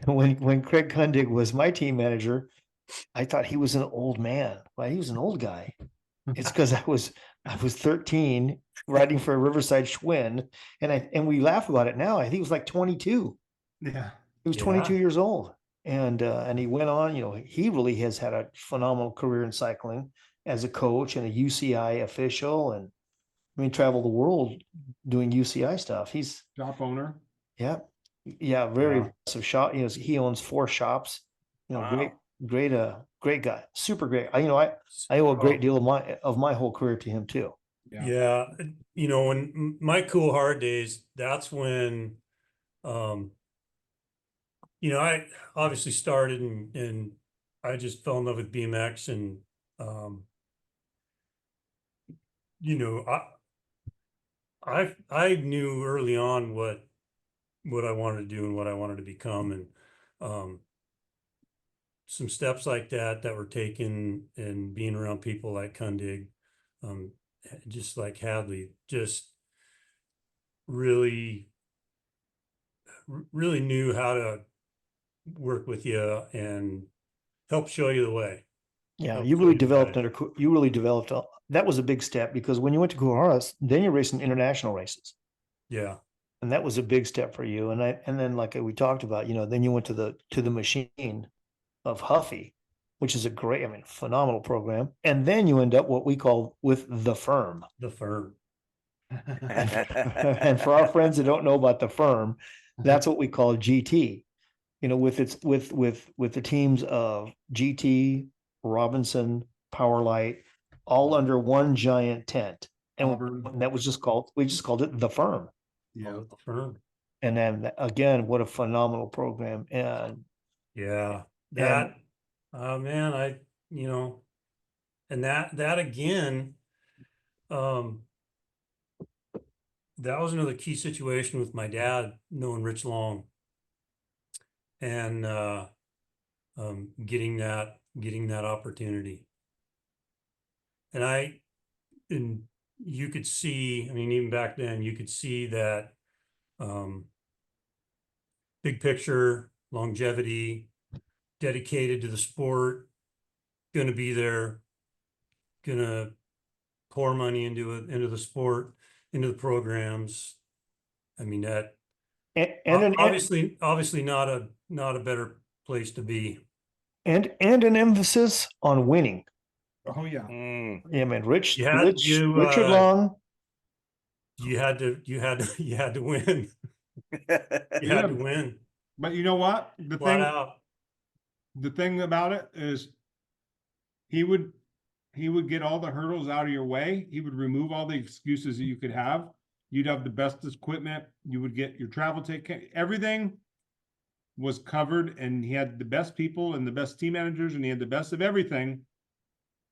When Craig Kundig was my team manager, I thought he was an old man. Well, he was an old guy. It's because I was 13 riding for a Riverside Schwinn, and we laugh about it now. I think he was like 22. Yeah. He was 22 years old, and he went on. He really has had a phenomenal career in cycling as a coach and a UCI official, and traveled the world doing UCI stuff. He's Shop owner. very impressive shop. He owns 4 shops. Wow. great guy, super great. I owe a great deal of my whole career to him too. Yeah, you know, when my cool hard days, that's when, you know, I obviously started and I just fell in love with BMX and, you know, I knew early on what I wanted to do and what I wanted to become, and some steps like that were taken, and being around people like Kundig, just like Hadley, just really knew how to work with you and help show you the way. Yeah, Help you show really you the developed way. that was a big step, because when you went to Kuharas, then you're racing international races. Yeah. And that was a big step for you. And then like we talked about, then you went to the machine of Huffy, which is a great, phenomenal program. And then you end up what we call with the firm. The firm. And for our friends that don't know about the firm, that's what we call GT. With the teams of GT, Robinson, Powerlight, all under one giant tent. And that was we just called it the firm. Yeah. The firm. And then again, what a phenomenal program. And yeah, that, man, and that again, that was another key situation with my dad knowing Rich Long, and getting that opportunity. And you could see, even back then, you could see that big picture, longevity, dedicated to the sport, going to be there, going to pour money into the sport, into the programs. That obviously not a better place to be. And an emphasis on winning. Oh yeah. Yeah, man. Richard Long. You had to win. You had to win. But you know what? Flat the thing about it is he would get all the hurdles out of your way. He would remove all the excuses that you could have. You'd have the best equipment. You would get your travel ticket. Everything was covered, and he had the best people and the best team managers, and he had the best of everything,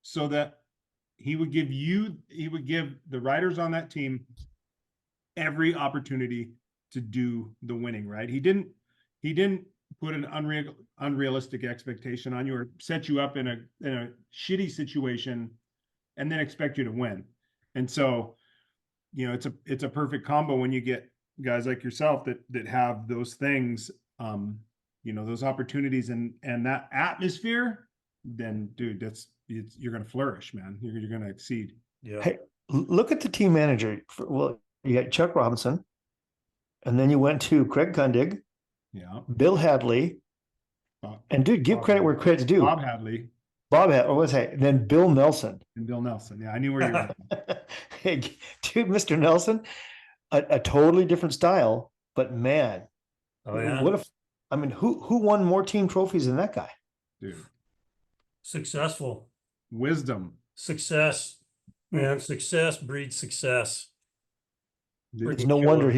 so that he would give the riders on that team every opportunity to do the winning, right? He didn't put an unrealistic expectation on you or set you up in a shitty situation and then expect you to win. And so, it's a perfect combo when you get guys like yourself that have those things, those opportunities and that atmosphere. Then, dude, you're going to flourish, man. You're going to exceed. Yeah. Hey, look at the team manager. You had Chuck Robinson, and then you went to Craig Kundig, Bill Hadley, and dude, give credit where credit's due. Bob Hadley. Then Bill Nelson. And Bill Nelson. Yeah, I knew where you were. Hey, dude, Mr. Nelson, a totally different style, but man, who won more team trophies than that guy? Dude. Successful. Wisdom. Success. Man, success breeds success. It's no wonder if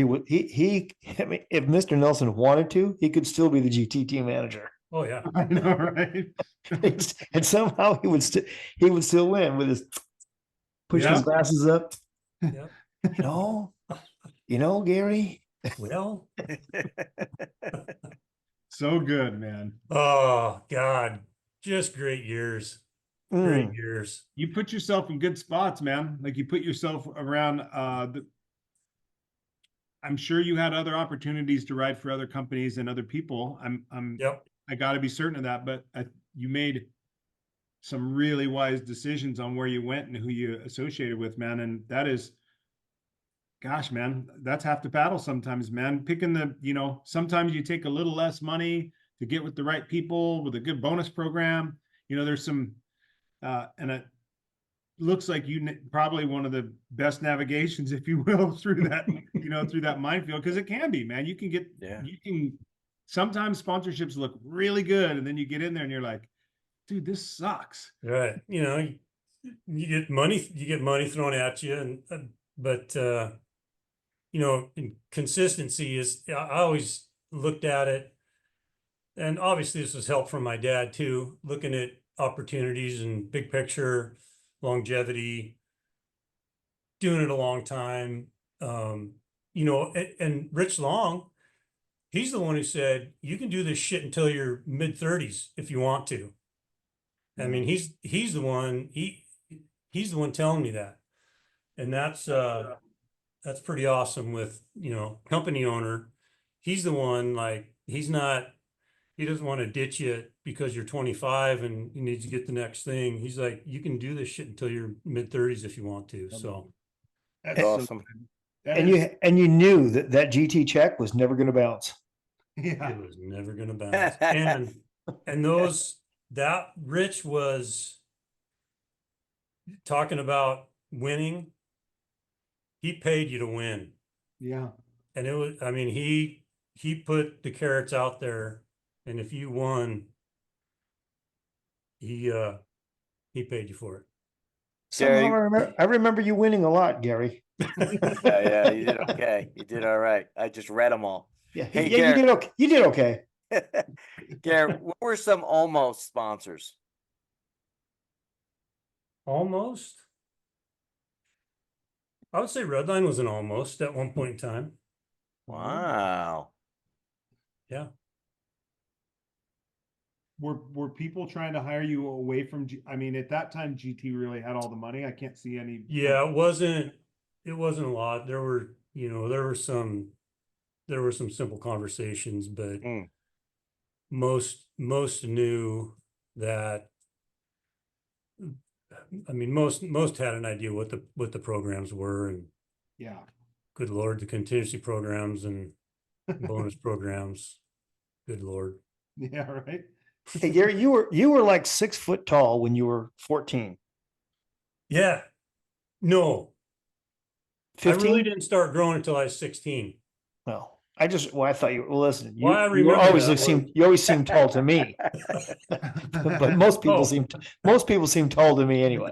Mr. Nelson wanted to, he could still be the GT team manager. Oh yeah. I know, right? And somehow he would still win with his pushing his glasses up. Yeah. Gary. Well. So good, man. Oh God. Just great years. Great years. You put yourself in good spots, man. Like you put yourself around I'm sure you had other opportunities to ride for other companies and other people. I got to be certain of that, but you made some really wise decisions on where you went and who you associated with, man. And that is, gosh, man, that's half the battle sometimes, man. Picking sometimes you take a little less money to get with the right people with a good bonus program. There's some, and it looks like probably one of the best navigations, if you will, through that, through that minefield. Cause it can be, man, sometimes sponsorships look really good. And then you get in there and you're like, dude, this sucks. Right. You know, you get money thrown at you, and but you know, consistency is. I always looked at it, and obviously this was help from my dad too, looking at opportunities and big picture, longevity, doing it a long time. You know, and Rich Long, he's the one who said you can do this shit until your mid-30s if you want to. I mean, he's the one he's the one telling me that, and that's pretty awesome. With, you know, company owner, he's the one, like, he doesn't want to ditch you because you're 25 and you need to get the next thing. He's like, you can do this shit until your mid-30s if you want to. So That's awesome. good. That And is- you knew that GT check was never going to bounce. yeah. it was never gonna bounce. And that Rich was talking about winning. He paid you to win. Yeah. And it was, I mean, he put the carrots out there, and if you won, he paid you for it. Somehow Gary- I remember you winning a lot, Gary. Yeah, you did okay. You did all right. I just read them all. Yeah, Hey, yeah, you Gary. did okay. You did okay. Gary, what were some almost sponsors? Almost. I would say Redline was an almost at one point in time. Wow. Yeah. Were people trying to hire you away from I mean, at that time GT really had all the money. I can't see any. Yeah, it wasn't a lot. There were, you know, there were some simple conversations, but Mm. most knew that, I mean, most had an idea what the programs were, and Yeah. good Lord, the contingency programs and bonus programs. Good Lord. Yeah, right. Hey, Gary, you were like 6 foot tall when you were 14. Yeah. No, 15? I really didn't start growing until I was 16. No, I thought you. Well, listen, Why I you remember always that seem was- you always seem tall to me, but most people seem tall to me anyway.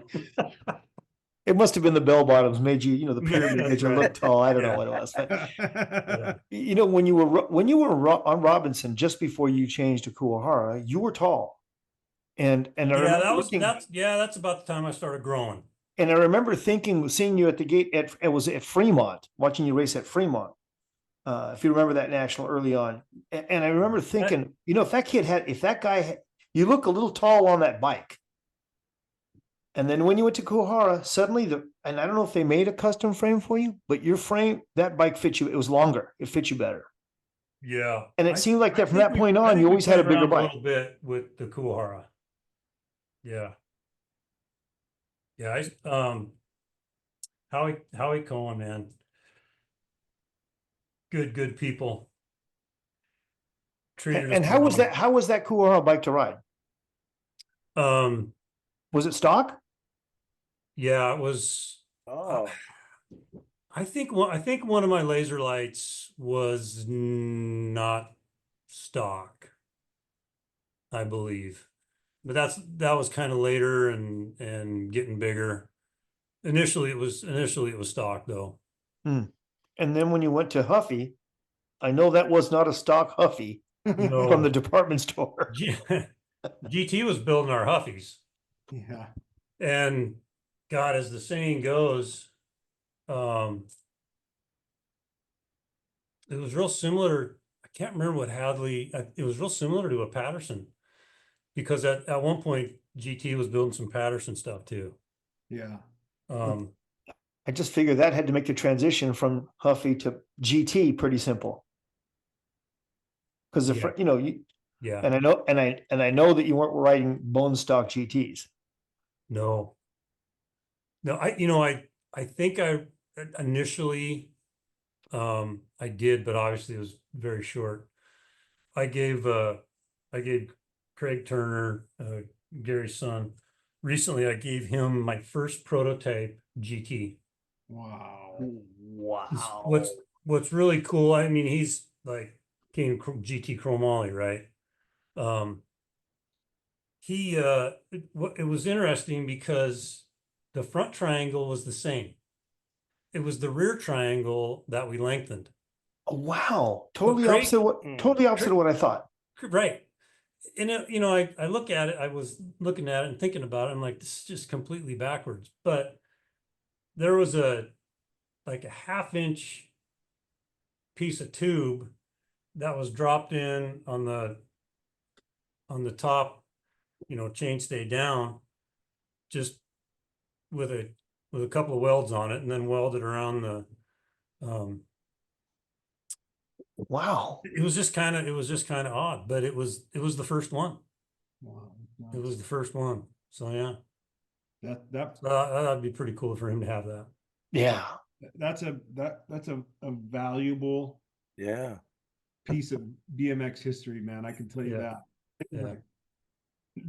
It must have been the bell bottoms made you, the pyramid That's made you right. look tall. I don't know Yeah. what it was, but Yeah. when you were on Robinson just before you changed to Kuwahara, you were tall, and I Yeah, remember that's about the time I started growing. and I remember seeing you at the gate it was at Fremont, watching you race at Fremont. If you remember that national early on, and I remember thinking, if that guy, you look a little tall on that bike. And then when you went to Kuwahara, suddenly and I don't know if they made a custom frame for you, but your frame, that bike fits you. It was longer. It fits you better. Yeah. And it seemed like that from think that point on, I think you we always had a played bigger around bike. A little bit with the Kuwahara. Yeah. Yeah. Howie Cohen, man. Good people. Treated And us how was well. that? How was that Kuwahara bike to ride? Was it stock? Yeah, it was. Oh, I think one of my laser lights was not stock, I believe, but that was kind of later and getting bigger. Initially, it was stock though. And then when you went to Huffy, I know that was not a stock Huffy No. from the department store. GT was building our Huffies, Yeah. and God, as the saying goes, it was real similar. I can't remember what Hadley. It was real similar to a Patterson, because at one point GT was building some Patterson stuff too. Yeah. I just figured that had to make the transition from Huffy to GT pretty simple. Because Yeah. and I know that you weren't riding bone stock GTs. No, I think I initially, I did, but obviously it was very short. I gave Craig Turner, Gary's son, recently I gave him my first prototype GT. Wow. Wow. What's really cool, I mean, he's like King GT Chromoly, right? it was interesting because the front triangle was the same. It was the rear triangle that we lengthened. Oh, wow. But Craig, Totally opposite of what I thought. right. And I look at it, I was looking at it and thinking about it. I'm like, this is just completely backwards. But there was like a 1/2 inch piece of tube that was dropped in on the top, chainstay down, just with a couple of welds on it, and then welded around the Wow. it was just kind of odd, but it was the first one. Wow. It was the first one. So yeah, that'd be pretty cool for him to have that. Yeah. That's a valuable Yeah. piece of BMX history, man. I can tell you Yeah. that. Yeah. Like,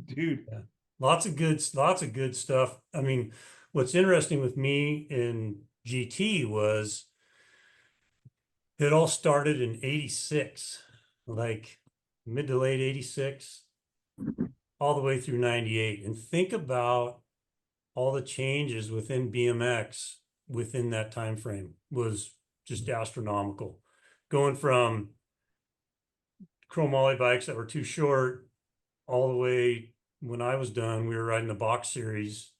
dude. Yeah. Lots of good stuff. I mean, what's interesting with me in GT was it all started in 86, like mid to late 86, all the way through 98. And think about all the changes within BMX within that time frame was just astronomical. Going from chromoly bikes that were too short all the way, when I was done, we were riding the box series,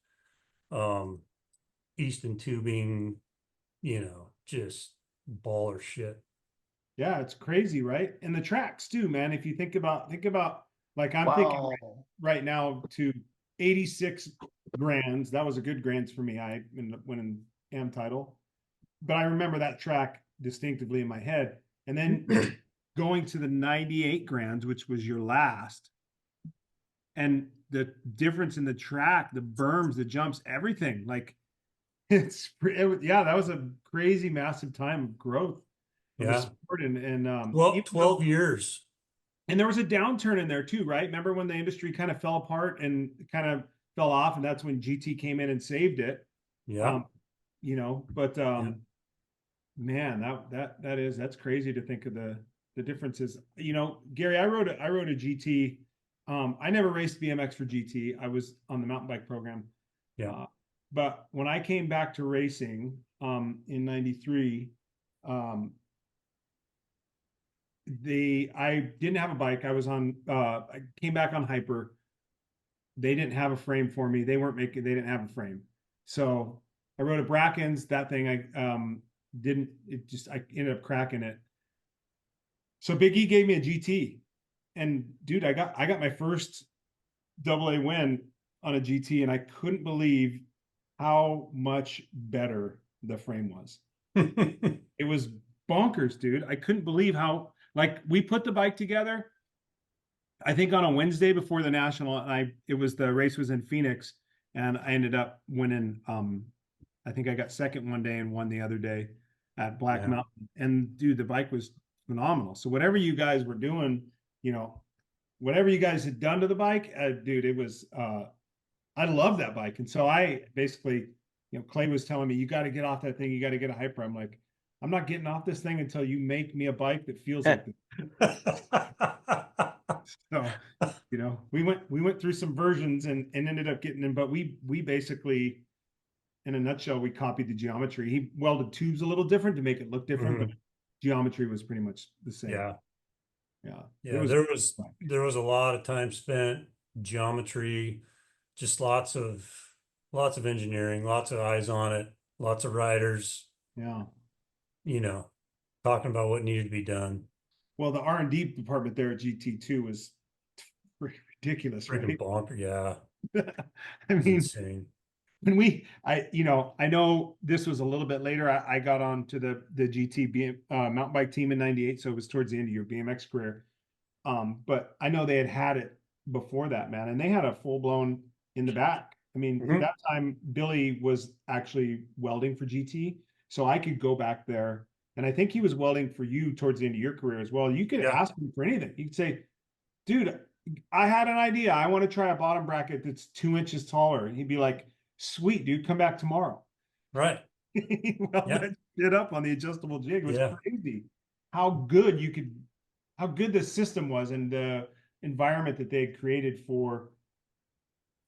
Easton tubing, just baller shit. Yeah, it's crazy, right? And the tracks too, man. If you think about like I'm thinking right now to 86 grands. That was a good grands for me. I went in AM title, but I remember that track distinctively in my head. And then going to the 98 grands, which was your last, and the difference in the track, the berms, the jumps, everything. Like that was a crazy, massive time of growth of the sport. And 12 years. And there was a downturn in there too, right? Remember when the industry kind of fell apart and kind of fell off, and that's when GT came in and saved it. Yeah. Man, that's crazy to think of the differences. Gary, I rode a GT. I never raced BMX for GT. I was on the mountain bike program. Yeah. But when I came back to racing in 93, I didn't have a bike. I was on I came back on Hyper. They didn't have a frame for me. They didn't have a frame. So I rode a Brackens. That thing I ended up cracking it. So Big E gave me a GT. And dude, I got my first AA win on a GT, and I couldn't believe how much better the frame was. It was bonkers, dude. I couldn't believe how, like, we put the bike together, I think on a Wednesday before the national, and the race was in Phoenix, and I ended up winning. I think I got second one day and won the other day at Black Mountain. And dude, the bike was phenomenal. So whatever you guys were doing, whatever you guys had done to the bike, dude, it was, I love that bike. And so I basically, Clay was telling me, you got to get off that thing. You got to get a Hyper. I'm like, I'm not getting off this thing until you make me a bike that feels like this. So, we went through some versions and ended up getting them, but we basically, in a nutshell, we copied the geometry. He welded tubes a little different to make it look different, but geometry was pretty much the same. Yeah. There was a lot of time spent, geometry, just lots of engineering, lots of eyes on it, lots of riders. Yeah. Talking about what needed to be done. Well, the R&D department there at GT2 was ridiculous, freaking right? Bonker, yeah. I mean, insane. When I know this was a little bit later. I got on to the GT mountain bike team in 98, so it was towards the end of your BMX career. But I know they had it before that, man, and they had a full blown in the back. I mean, at that time, Billy was actually welding for GT, so I could go back there, and I think he was welding for you towards the end of your career as well. You could ask him for anything. You could say, dude, I had an idea. I want to try a bottom bracket that's 2 inches taller. And he'd be like, sweet, dude, come back tomorrow. Right. That shit up on the adjustable jig. It was crazy how good the system was and the environment that they had created for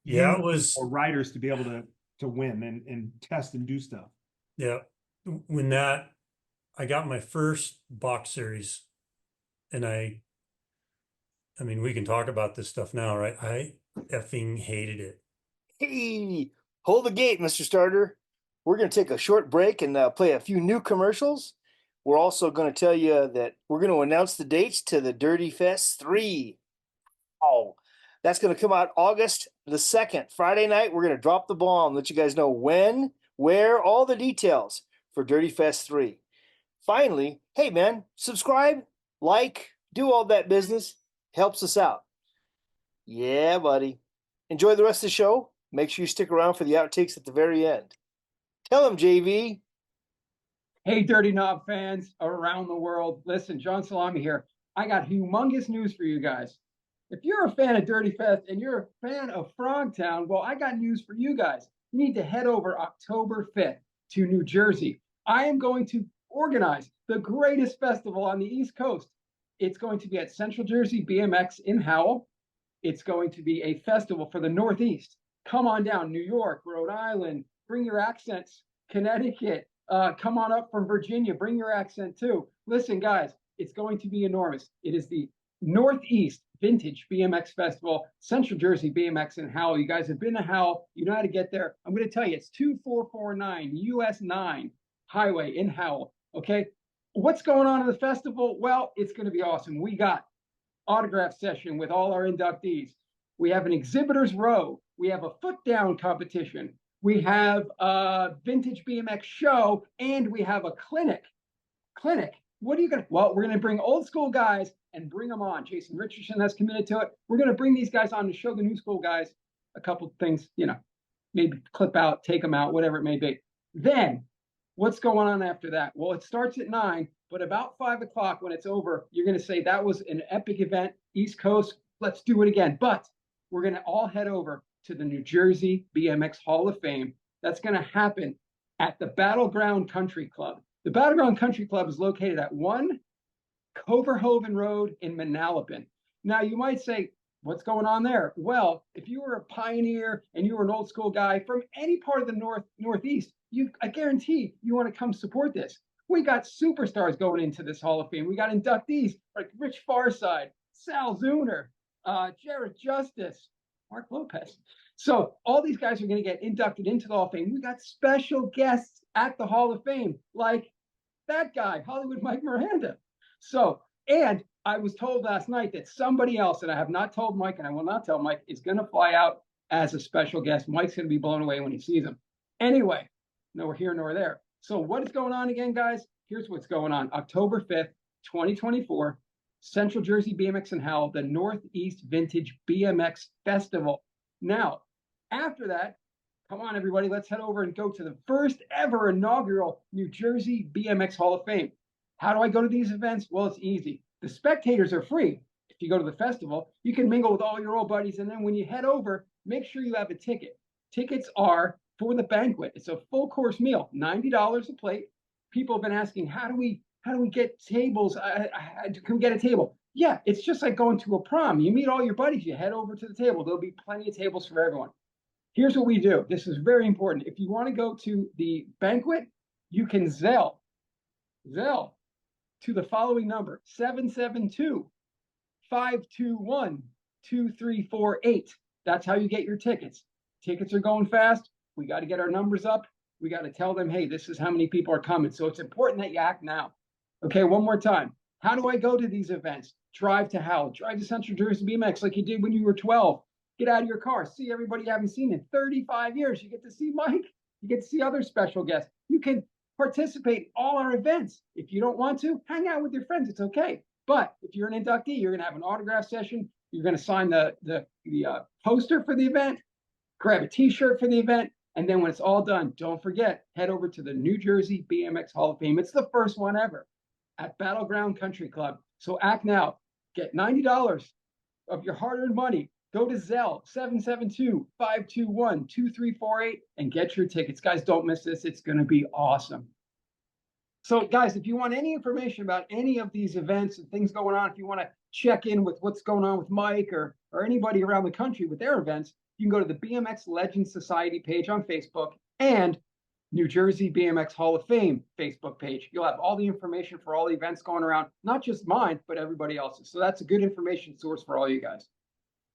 Yeah, it you was, or riders to be able to win and test and do stuff. yeah. When I got my first box series, and I mean, we can talk about this stuff now, right? I effing hated it. Hey, hold the gate, Mr. Starter. We're going to take a short break and play a few new commercials. We're also going to tell you that we're going to announce the dates to the Dirty Fest 3. Oh, that's going to come out August the 2nd, Friday night. We're going to drop the bomb, let you guys know when, where, all the details for Dirty Fest 3. Finally, hey man, subscribe, like, do all that business. Helps us out. Yeah, buddy. Enjoy the rest of the show. Make sure you stick around for the outtakes at the very end. Tell them, JV. Hey, Dirty Knob fans around the world. Listen, John Salami here. I got humongous news for you guys. If you're a fan of Dirty Fest and you're a fan of Frogtown, well, I got news for you guys. You need to head over October 5th to New Jersey. I am going to organize the greatest festival on the East Coast. It's going to be at Central Jersey BMX in Howell. It's going to be a festival for the Northeast. Come on down, New York, Rhode Island, bring your accents, Connecticut, come on up from Virginia, bring your accent too. Listen, guys, it's going to be enormous. It is the Northeast Vintage BMX Festival, Central Jersey BMX in Howell. You guys have been to Howell. You know how to get there. I'm going to tell you, it's 2449 US 9 Highway in Howell. Okay. What's going on in the festival? Well, it's going to be awesome. We got autograph session with all our inductees. We have an exhibitors row. We have a foot down competition. We have a vintage BMX show, and we have a clinic. What are you gonna? Well, we're gonna bring old school guys and bring them on. Jason Richardson has committed to it. We're gonna bring these guys on to show the new school guys a couple things. Maybe clip out, take them out, whatever it may be. Then, what's going on after that? Well, it starts at 9, but about 5 o'clock when it's over, you're gonna say that was an epic event, East Coast. Let's do it again. But we're gonna all head over to the New Jersey BMX Hall of Fame. That's going to happen at the Battleground Country Club. The Battleground Country Club is located at 1 Coverhoven Road in Manalapan. Now, you might say, what's going on there? Well, if you were a pioneer and you were an old school guy from any part of the Northeast, I guarantee you want to come support this. We got superstars going into this Hall of Fame. We got inductees like Rich Farside, Sal Zuner, Jared Justice, Mark Lopez. So all these guys are going to get inducted into the Hall of Fame. We got special guests at the Hall of Fame, like that guy, Hollywood Mike Miranda. So, and I was told last night that somebody else, and I have not told Mike, and I will not tell Mike, is going to fly out as a special guest. Mike's going to be blown away when he sees him. Anyway, nor here nor there. So what is going on again, guys? Here's what's going on. October 5th, 2024. Central Jersey BMX in Howell, the Northeast Vintage BMX Festival. Now, after that, come on, everybody, let's head over and go to the first ever inaugural New Jersey BMX Hall of Fame. How do I go to these events? Well, it's easy. The spectators are free. If you go to the festival, you can mingle with all your old buddies. And then when you head over, make sure you have a ticket. Tickets are for the banquet. It's a full course meal, $90 a plate. People have been asking, how do we get tables? Can we get a table? Yeah, it's just like going to a prom. You meet all your buddies, you head over to the table. There'll be plenty of tables for everyone. Here's what we do. This is very important. If you want to go to the banquet, you can Zelle to the following number, 772-521-2348. That's how you get your tickets. Tickets are going fast. We got to get our numbers up. We got to tell them, hey, this is how many people are coming. So it's important that you act now. Okay, one more time. How do I go to these events? Drive to Howell. Drive to Central Jersey BMX like you did when you were 12. Get out of your car. See everybody you haven't seen in 35 years. You get to see Mike. You get to see other special guests. You can participate in all our events. If you don't want to, hang out with your friends. It's okay. But if you're an inductee, you're going to have an autograph session. You're going to sign the poster for the event, grab a T-shirt for the event. And then when it's all done, don't forget, head over to the New Jersey BMX Hall of Fame. It's the first one ever at Battleground Country Club. So act now. Get $90 of your hard-earned money. Go to Zelle, 772-521-2348, and get your tickets. Guys, don't miss this. It's going to be awesome. So, guys, if you want any information about any of these events and things going on, if you want to check in with what's going on with Mike or anybody around the country with their events, you can go to the BMX Legends Society page on Facebook and New Jersey BMX Hall of Fame Facebook page. You'll have all the information for all the events going around, not just mine, but everybody else's. So that's a good information source for all you guys.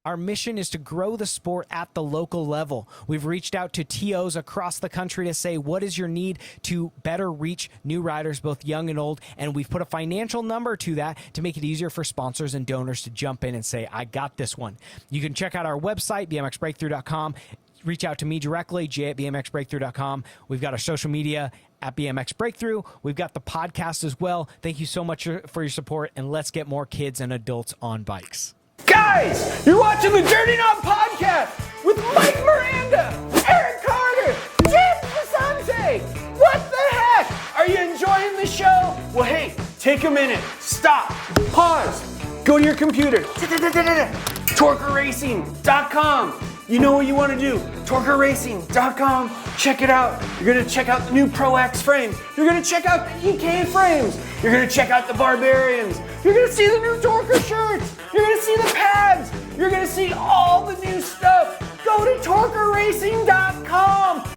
Our mission is to grow the sport at the local level. We've reached out to TOs across the country to say, what is your need to better reach new riders, both young and old? And we've put a financial number to that to make it easier for sponsors and donors to jump in and say, I got this one. You can check out our website, bmxbreakthrough.com. Reach out to me directly, j@bmxbreakthrough.com. We've got our social media at BMX Breakthrough. We've got the podcast as well. Thank you so much for your support, and let's get more kids and adults on bikes. Guys, you're watching the Dirty Knob Podcast with Mike Miranda, Eric Carter, Jim Vicente. What the heck? Are you enjoying the show? Well, hey, take a minute, stop, pause, go to your computer, torquerracing.com. You know what you want to do, torquerracing.com, check it out. You're going to check out the new Pro X frame. You're going to check out the EK frames. You're going to check out the Barbarians. You're going to see the new Torquer shirts. You're going to see the pads. You're going to see all the new stuff. Go to torquerracing.com.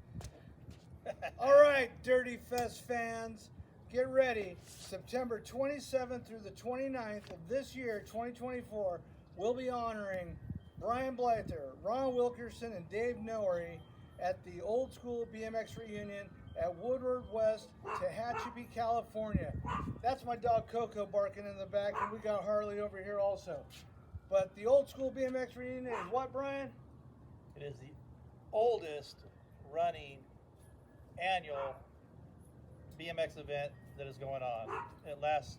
All right, Dirty Fest fans, get ready. September 27th through the 29th of this year, 2024, we'll be honoring Brian Blyther, Ron Wilkerson, and Dave Norrie at the Old School BMX Reunion at Woodward West, Tehachapi, California. That's my dog Coco barking in the back, and we got Harley over here also. But the Old School BMX Reunion is what, Brian? It is the oldest running annual BMX event that is going on. It lasts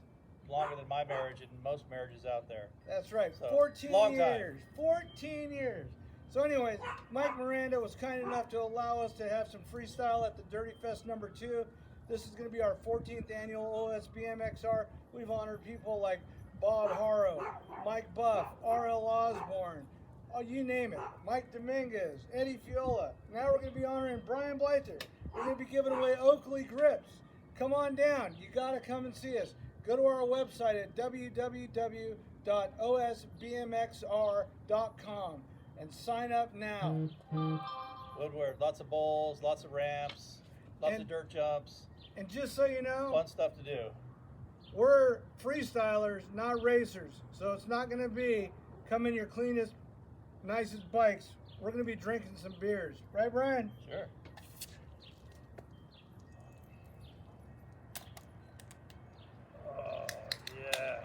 longer than my marriage and most marriages out there. That's right, So, 14 long years. 14 years. So anyways, Mike Miranda was kind enough to allow us to have some freestyle at the Dirty Fest number 2. This is going to be our 14th annual OSBMXR. We've honored people like Bob Harrow, Mike Buff, R.L. Osborne, oh, you name it, Mike Dominguez, Eddie Fiola. Now we're going to be honoring Brian Blyther. We're going to be giving away Oakley grips. Come on down. You got to come and see us. Go to our website at www.osbmxr.com and sign up now. Woodward, lots of bowls, lots of ramps, lots of dirt jumps. And just so you know, Fun stuff to do. we're freestylers, not racers. So it's not going to be come in your cleanest, nicest bikes. We're going to be drinking some beers. Right, Brian? Sure. Oh, yeah.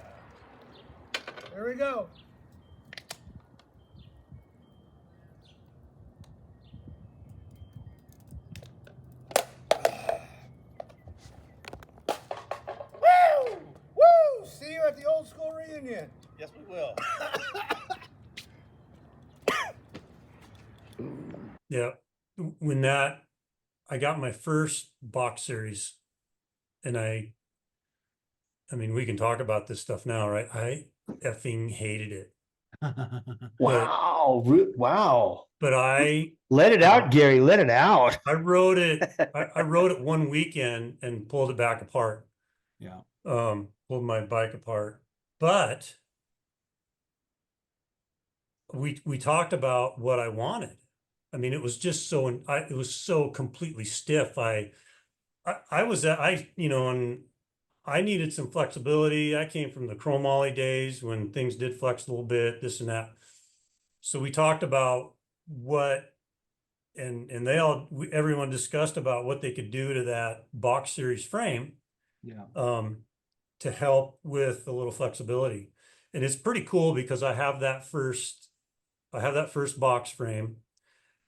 There we go. Woo! Woo! See you at the Old School Reunion. Yes, we will. Yeah. When I got my first box series, and I mean, we can talk about this stuff now, right? I effing hated it. Wow. Wow. But I Let it out, Gary. Let it out. I wrote it. I wrote it one weekend and pulled it back apart. Yeah. Pulled my bike apart. But we talked about what I wanted. I mean, it was just so it was so completely stiff. I was and I needed some flexibility. I came from the chromoly days when things did flex a little bit, this and that. So we talked about what, and everyone discussed about what they could do to that box series frame, to help with a little flexibility. And it's pretty cool because I have that first box frame,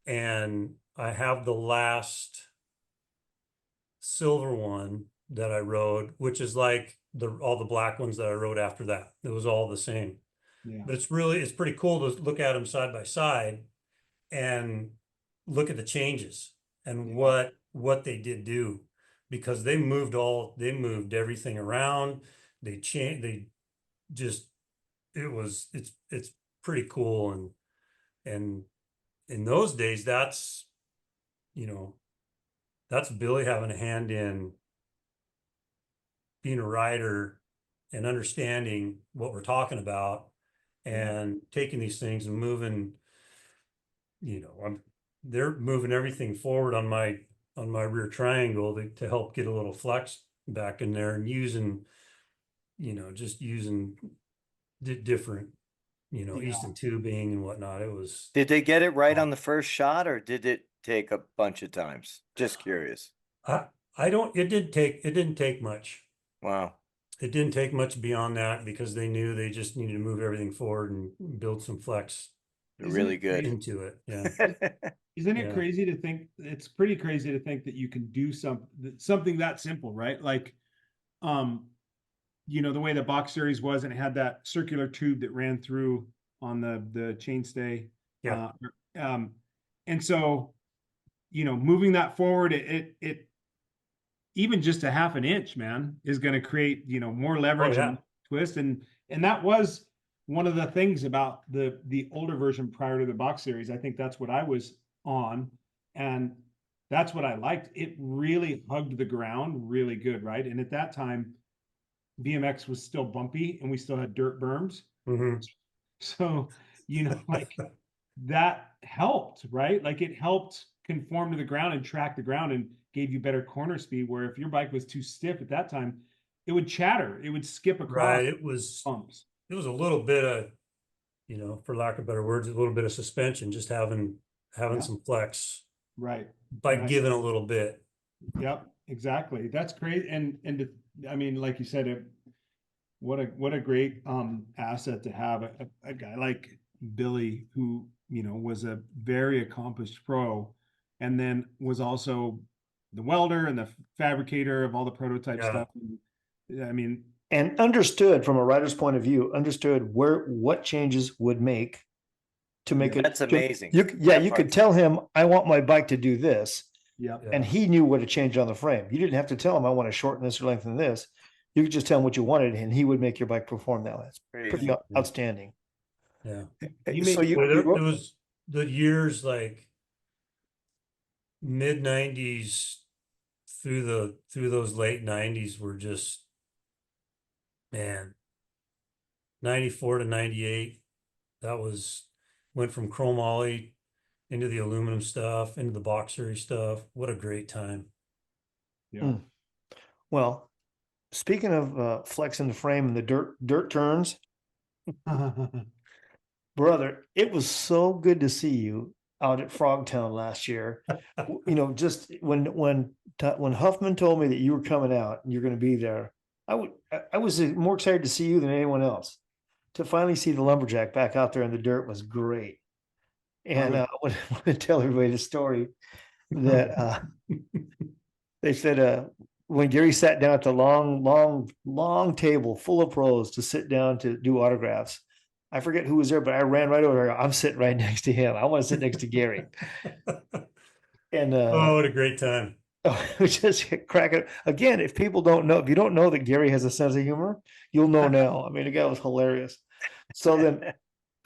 and I have the last silver one that I rode, which is like all the black ones that I rode after that. It was all the same. Yeah. But it's pretty cool to look at them side by side and look at the changes and what they did do, because they moved everything around. It's pretty cool. And in those days, that's Billy having a hand in being a rider and understanding what we're talking about and taking these things and moving they're moving everything forward on my rear triangle to help get a little flex back in there, and using, just using different, Easton tubing and whatnot. It was, Did they get it right on the first shot, or did it take a bunch of times? Just curious. it didn't take much. Wow. It didn't take much beyond that, because they knew they just needed to move everything forward and build some flex Really good. into it. Yeah. Isn't it Yeah. crazy to think? It's pretty crazy to think that you can do something that simple, right? Like, the way the box series was, and it had that circular tube that ran through on the chainstay. Yeah. And so, moving that forward, it even just a half an inch, man, is going to create, more leverage yeah. and twist. And that was one of the things about the older version prior to the box series. I think that's what I was on, and that's what I liked. It really hugged the ground really good, right? And at that time, BMX was still bumpy, and we still had dirt berms. Mhm. So, like that helped, right? Like it helped conform to the ground and track the ground, and gave you better corner speed. Where if your bike was too stiff at that time, it would chatter, it would skip across. Right. It was bumps. a little bit of, for lack of better words, a little bit of suspension, just having some flex, Right. by Right. giving a little bit. Yep, exactly. That's great. And I mean, like you said, what a great asset to have a guy like Billy, who was a very accomplished pro, and then was also the welder and the fabricator of all the prototype Yeah. stuff. I mean, And understood from a rider's point of view, understood what changes would make to make it. That's amazing. You That could part's- tell him, I want my bike to do this. yeah, And he knew what to change on the frame. You didn't have to tell him, I want to shorten this or lengthen this. You could just tell him what you wanted, and he would make your bike perform that way. It's pretty Crazy. outstanding. Yeah. So you, Well, you it wrote- was the years like mid 90s through those late 90s were just, man, 94 to 98. That went from chrome ollie into the aluminum stuff, into the box series stuff. What a great time. yeah. well, speaking of flexing the frame and the dirt turns, brother, it was so good to see you out at Frogtown last year. Just when Huffman told me that you were coming out and you're going to be there, I was more excited to see you than anyone else. To finally see the Lumberjack back out there in the dirt was great. And I want to tell everybody the story that they said when Gary sat down at the long table full of pros to sit down to do autographs, I forget who was there, but I ran right over there. I'm sitting right next to him. I want to sit next to Gary. And Oh, what a great time. just cracking again. If you don't know that Gary has a sense of humor, you'll know now. I mean, the guy was hilarious. So then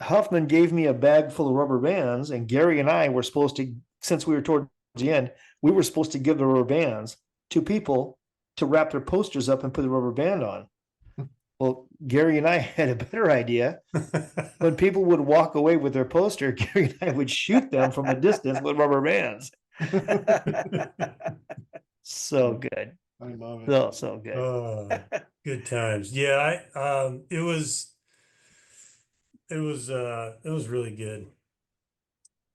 Huffman gave me a bag full of rubber bands, and Gary and I were supposed to, since we were towards the end, we were supposed to give the rubber bands to people to wrap their posters up and put the rubber band on. Well, Gary and I had a better idea. When people would walk away with their poster, Gary and I would shoot them from a distance with rubber bands. So good. I love it. So good. Oh, good times. Yeah, it was really good.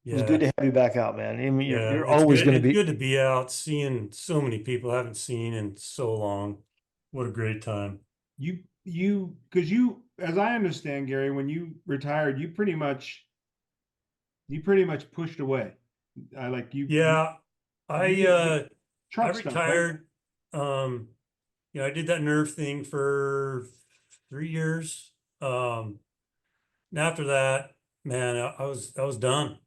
It was good to have you back out, man. I mean, Yeah, you're it's always good- going to it's be. good to be out, seeing so many people I haven't seen in so long. What a great time. Because as I understand, Gary, when you retired, you pretty much pushed away. Yeah, I truck stuff, right? retired. I did that nerve thing for 3 years. And after that, man, I was done.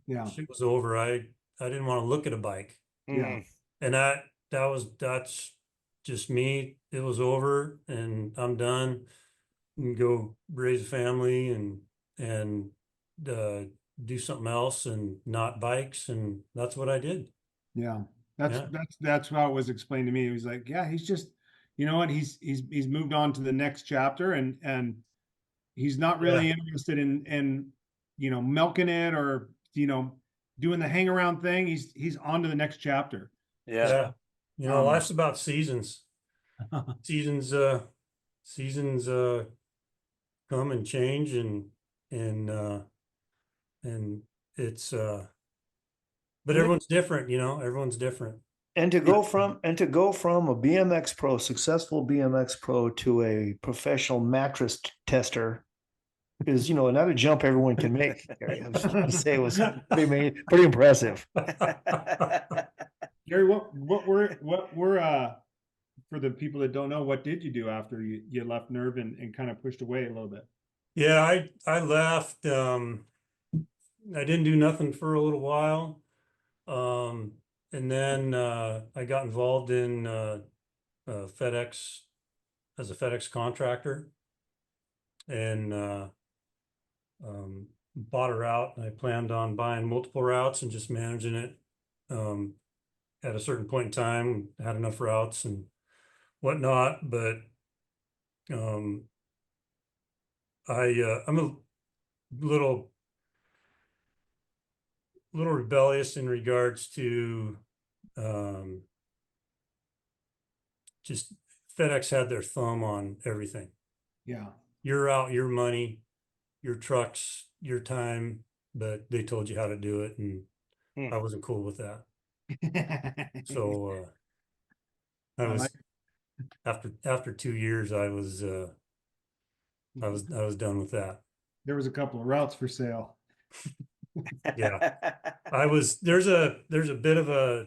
Yeah. Shit was over. I didn't want to look at a bike. Yeah. And that's just me. It was over, and I'm done. And go raise a family and do something else, and not bikes, and that's what I did. Yeah. Yeah. That's how it was explained to me. He was like, yeah, he's just, you know what, he's moved on to the next chapter, and he's not really interested in milking it, or doing the hang around thing. He's on to the next chapter. Yeah. Yeah. You know, Um, life's about seasons. Seasons come and change and it's but everyone's different, you know, everyone's different. And to go from a BMX pro, successful BMX pro, to a professional mattress tester is, not a jump everyone can make. Gary, I was gonna say it was pretty impressive. Gary, what were for the people that don't know, what did you do after you left Nerve and kind of pushed away a little bit? Yeah, I left. I didn't do nothing for a little while. And then I got involved in FedEx as a FedEx contractor and bought a route. I planned on buying multiple routes and just managing it. At a certain point in time, had enough routes and whatnot, but I'm a little rebellious in regards to just FedEx had their thumb on everything. Yeah. You're out, your money, your trucks, your time, but they told you how to do it, and I wasn't cool with that. So I was after 2 years, I was done with that. There was a couple of routes for sale. Yeah. There's a bit of a,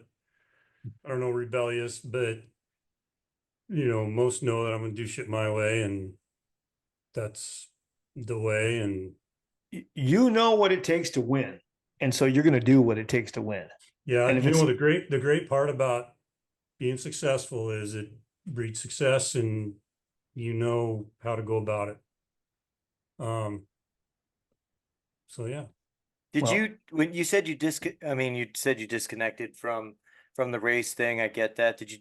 I don't know, rebellious, but most know that I'm gonna do shit my way, and that's the way. And You know what it takes to win, and so you're going to do what it takes to win. yeah, And if the great part about being successful is it breeds success, and you know how to go about it. So yeah. When you said you disconnected from the race thing, I get that. Did you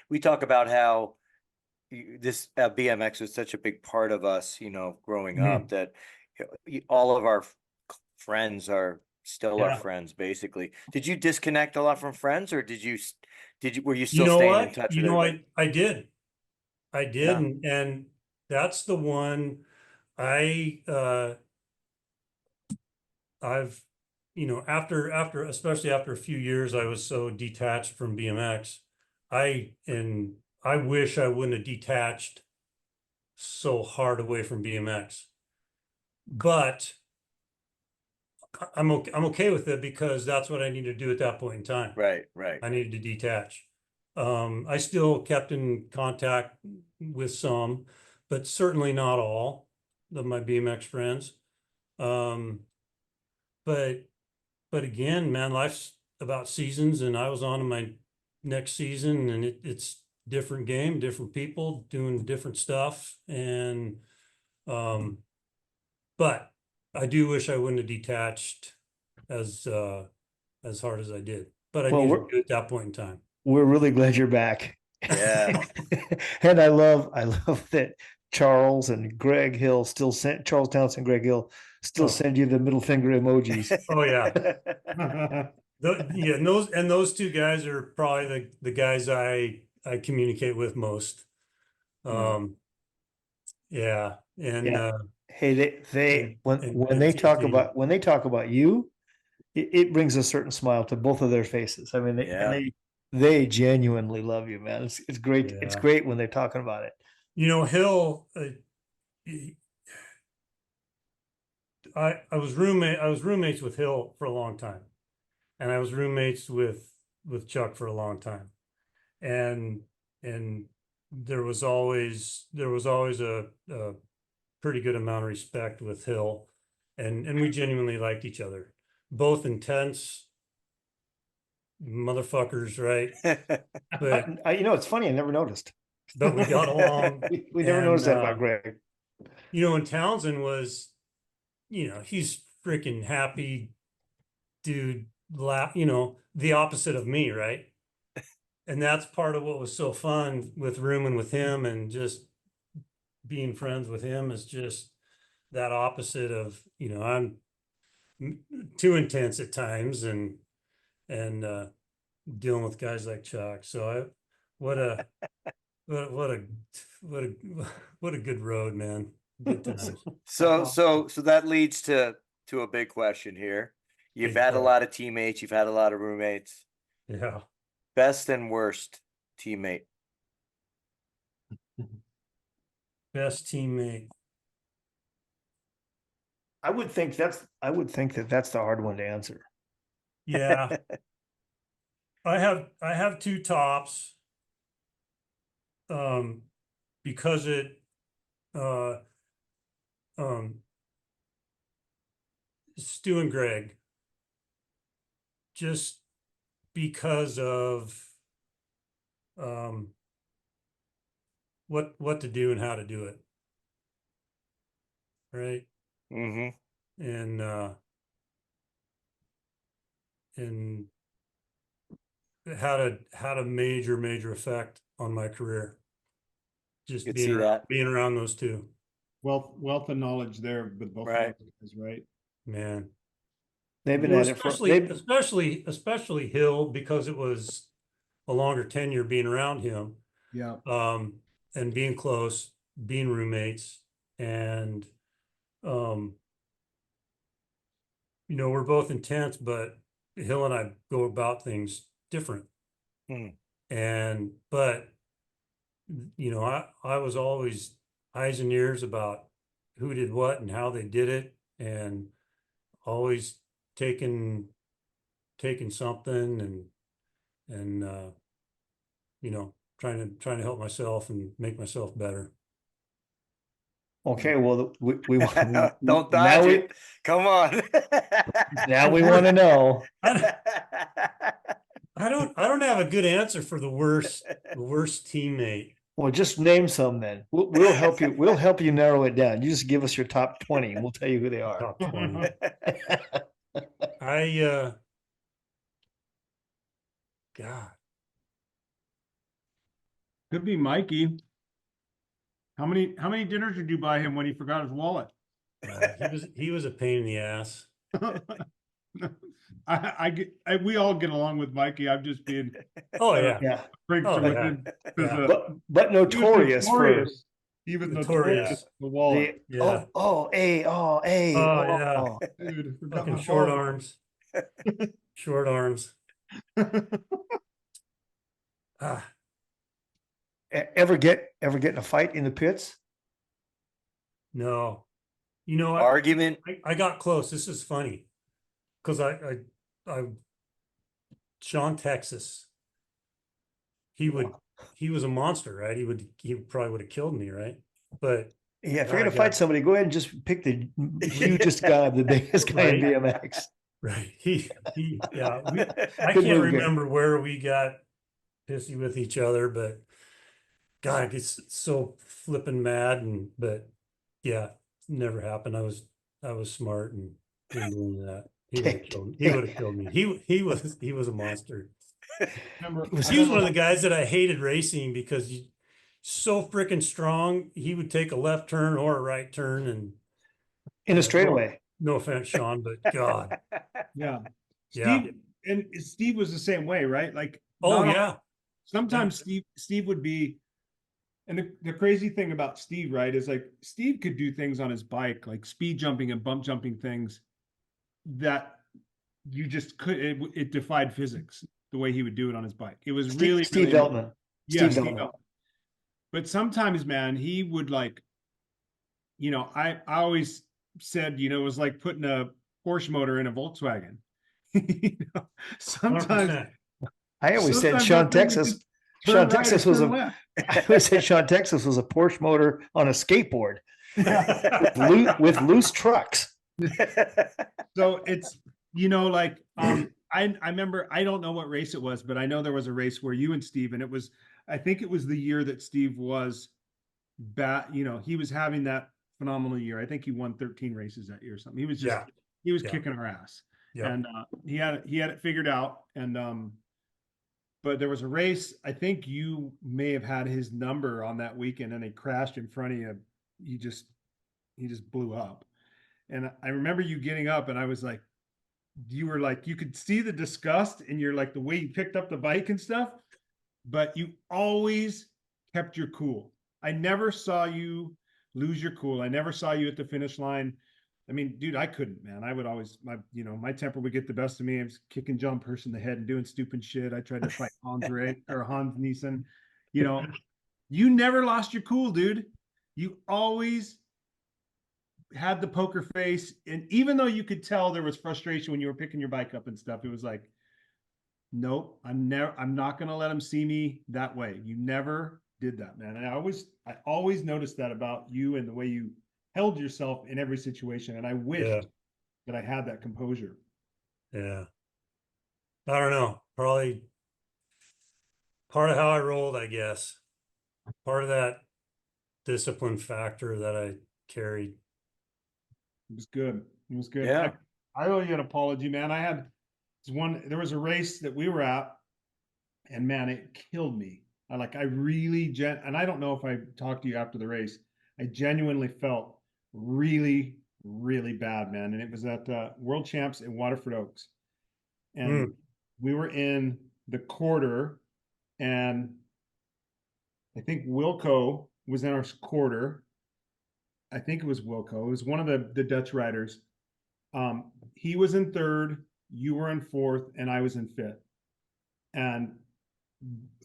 we talk about how this BMX was such a big part of us, growing up, that all of our friends are still our friends, basically. Did you disconnect a lot from friends, or were you still staying in touch with everybody? I did. Yeah. And that's the one I've, especially after a few years, I was so detached from BMX. I wish I wouldn't have detached so hard away from BMX, but I'm okay with it because that's what I needed to do at that point in time. Right. I needed to detach. I still kept in contact with some, but certainly not all of my BMX friends. But again, man, life's about seasons, and I was on to my next season, and it's different game, different people doing different stuff. And, but I do wish I wouldn't have detached as hard as I did, but I needed to do it at that point in time. We're really glad you're back. Yeah. And I love that Charles and Greg Hill Charles Townsend, Greg Hill still send you the middle finger emojis. Oh yeah. Those two guys are probably the guys I communicate with most. Yeah. And hey, when they talk about you, it brings a certain smile to both of their faces. I mean, they genuinely love you, man. It's great. Yeah. It's great when they're talking about it. Hill, I was roommates with Hill for a long time, and I was roommates with Chuck for a long time, and there was always a pretty good amount of respect with Hill, and we genuinely liked each other. Both intense motherfuckers, right? But it's funny, I never noticed. But we got along. we never noticed that about Greg. And Townsend was, he's freaking happy dude, the opposite of me, right? And that's part of what was so fun with rooming with him and just being friends with him, is just that opposite of, too intense at times, and dealing with guys like Chuck. So what a what a what a what a good road, man. Good times. So that leads to a big question here. You've Big had a question. lot of teammates, you've had a lot of roommates. Yeah. Best and worst teammate. Best teammate. I would think that's the hard one to answer. Yeah. I have two tops. Because Stu and Greg, just because of what to do and how to do it. Right. Mm-hmm. And it had a major effect on my career. Just Could see being around those two. Wealth of knowledge there with both Right. of those guys, right? Man. They've been You know, at it for especially Hill, because it was a longer tenure being around him. Yeah. And being close, being roommates, and you know, we're both intense, but Hill and I go about things different. But you know, I was always eyes and ears about who did what and how they did it, and always taking something and you know, trying to help myself and make myself better. Okay, well, we don't dodge it. Come on. Now we want to know. I don't have a good answer for the worst teammate. Well, just name some then. We'll help you. We'll help you narrow it down. You just give us your top 20 and we'll tell you who they are. Top 20. God. Could be Mikey. How many dinners did you buy him when he forgot his wallet? He was a pain in the ass. We all get along with Mikey. I'm just being Yeah. prankster with him. But notorious for he was notorious for the wallet. Dude, fucking short arms. Short arms. Ever get in a fight in the pits? No. You know, argument. I got close. This is funny. Because I Sean Texas, he was a monster, right? He probably would have killed me, right? But yeah, if you're gonna fight somebody, go ahead and just pick the hugest guy, the biggest guy in BMX. Right. I can't remember where we got pissy with each other, but God, it gets so flipping mad, but yeah, never happened. I was smart and didn't do that. He would have killed me. He was a monster. He was one of the guys that I hated racing because he's so freaking strong. He would take a left turn or a right turn and in a straightaway. No offense, Sean, but God. Yeah. Yeah. Steve was the same way, right? Like, sometimes Steve would be, and the crazy thing about Steve, right, is like Steve could do things on his bike, like speed jumping and bump jumping things that you just it defied physics the way he would do it on his bike. It was Steve really Veltman. Yeah, Steve Veltman. But sometimes, man, he would like, you know, I always said, you know, it was like putting a Porsche motor in a Volkswagen. You know, sometimes 100%. I always said Sean Texas was I always said Sean Texas was a Porsche motor on a skateboard with loose trucks. So it's, you know, like I remember, I don't know what race it was, but I know there was a race where you and Steve, and I think it was the year that Steve was you know, he was having that phenomenal year. I think he won 13 races that year or something. He was just kicking our ass. Yeah. And he had it figured out. And but there was a race, I think you may have had his number on that weekend, and he crashed in front of you. He just blew up. And I remember you getting up and I was like, you were like, you could see the disgust in your, like the way you picked up the bike and stuff, but you always kept your cool. I never saw you lose your cool. I never saw you at the finish line. I mean, dude, I couldn't, man. I would always, my temper would get the best of me. I was kicking John Person in the head and doing stupid shit. I tried to fight Hans Nielsen. You never lost your cool, dude. You always had the poker face. And even though you could tell there was frustration when you were picking your bike up and stuff, it was like, nope, I'm not going to let him see me that way. You never did that, man. And I always noticed that about you and the way you held yourself in every situation. And I wished that I had that composure. Yeah. I don't know. Probably part of how I rolled, I guess. Part of that discipline factor that I carried. It was good. It was good. Yeah. I owe you an apology, man. There was a race that we were at, and man, it killed me. And I don't know if I talked to you after the race. I genuinely felt really, really bad, man. And it was at World Champs in Waterford Oaks. And we were in the quarter, and I think Wilco was in our quarter. I think it was Wilco. It was one of the Dutch riders. He was in third, you were in fourth, and I was in fifth. And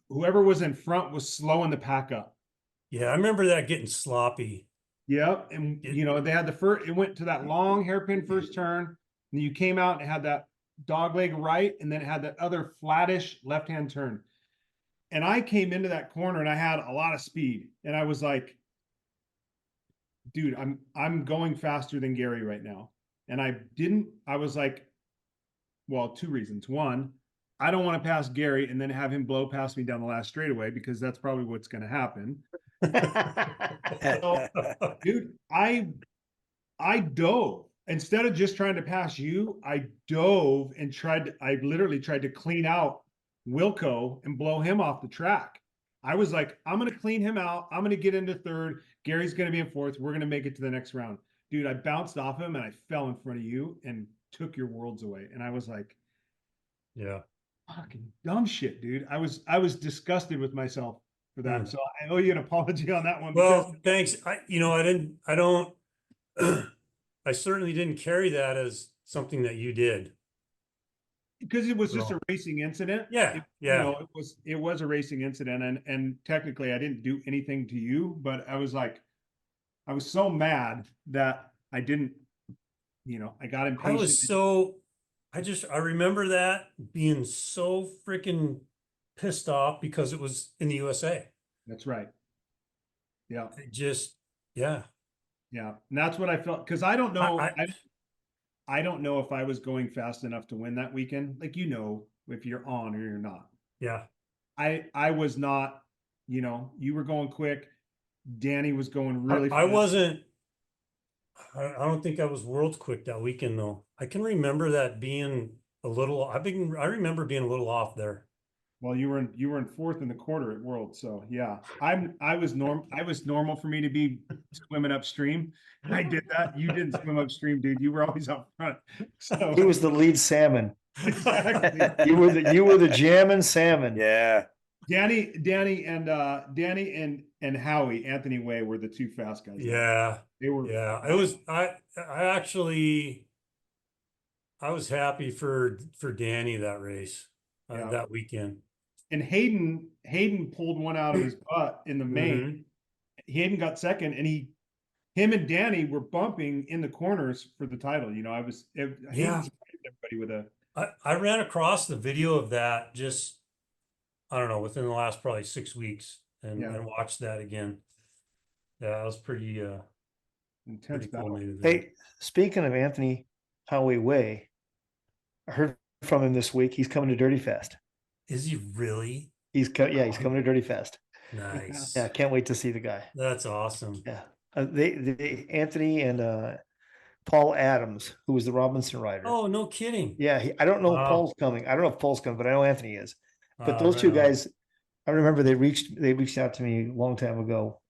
whoever was in front was slowing the pack up. Yeah, I remember that getting sloppy. Yep. And they had it went to that long hairpin first turn, and you came out and it had that dog leg right, and then it had that other flattish left-hand turn. And I came into that corner and I had a lot of speed. And I was like, dude, I'm going faster than Gary right now. And I was like, well, two reasons. One, I don't want to pass Gary and then have him blow past me down the last straightaway, because that's probably what's going to happen. So, dude, I dove. Instead of just trying to pass you, I dove and I literally tried to clean out Wilco and blow him off the track. I was like, I'm going to clean him out. I'm going to get into third. Gary's going to be in fourth. We're going to make it to the next round. Dude, I bounced off him and I fell in front of you and took your worlds away. And I was like, yeah, fucking dumb shit, dude. I was disgusted with myself for that. So I owe you an apology on that one. Well, thanks. I certainly didn't carry that as something that you did. Because it was just a racing incident. Yeah. It was a racing incident, and technically I didn't do anything to you, but I was so mad that I didn't, I got impatient. I remember that being so freaking pissed off because it was in the USA. That's right. Yeah. Yeah. And that's what I felt. Cause I don't know. I don't know if I was going fast enough to win that weekend. Like, if you're on or you're not. Yeah. I was not, you were going quick. Danny was going really fast. I don't think I was world quick that weekend though. I can remember that being I remember being a little off there. Well, you were in fourth in the quarter at World, so yeah. I was normal for me to be swimming upstream. I did that. You didn't swim upstream, dude. You were always out front. So he was the lead salmon. Exactly. You were the jamming salmon. Yeah. Danny and Howie, Anthony Way, were the two fast guys. Yeah. They were. Yeah. It was. I was happy for Danny that race that weekend. And Hayden pulled one out of his butt in the main. Hayden got second, and him and Danny were bumping in the corners for the title. Hayden surprised everybody with I ran across the video of that just, I don't know, within the last probably 6 weeks and watched that again. Yeah, it was pretty intense. Cool. Hey, speaking of Anthony Howie Way, I heard from him this week. He's coming to Dirty Fest. Is he really? He's coming to Dirty Fest. Nice. Yeah, can't wait to see the guy. That's awesome. Yeah, they Anthony and Paul Adams, who was the Robinson rider. Oh, no kidding. Yeah, I don't know if Paul's coming. I don't know if Paul's coming, but I know Anthony is. But those two guys, I remember they reached out to me a long time ago,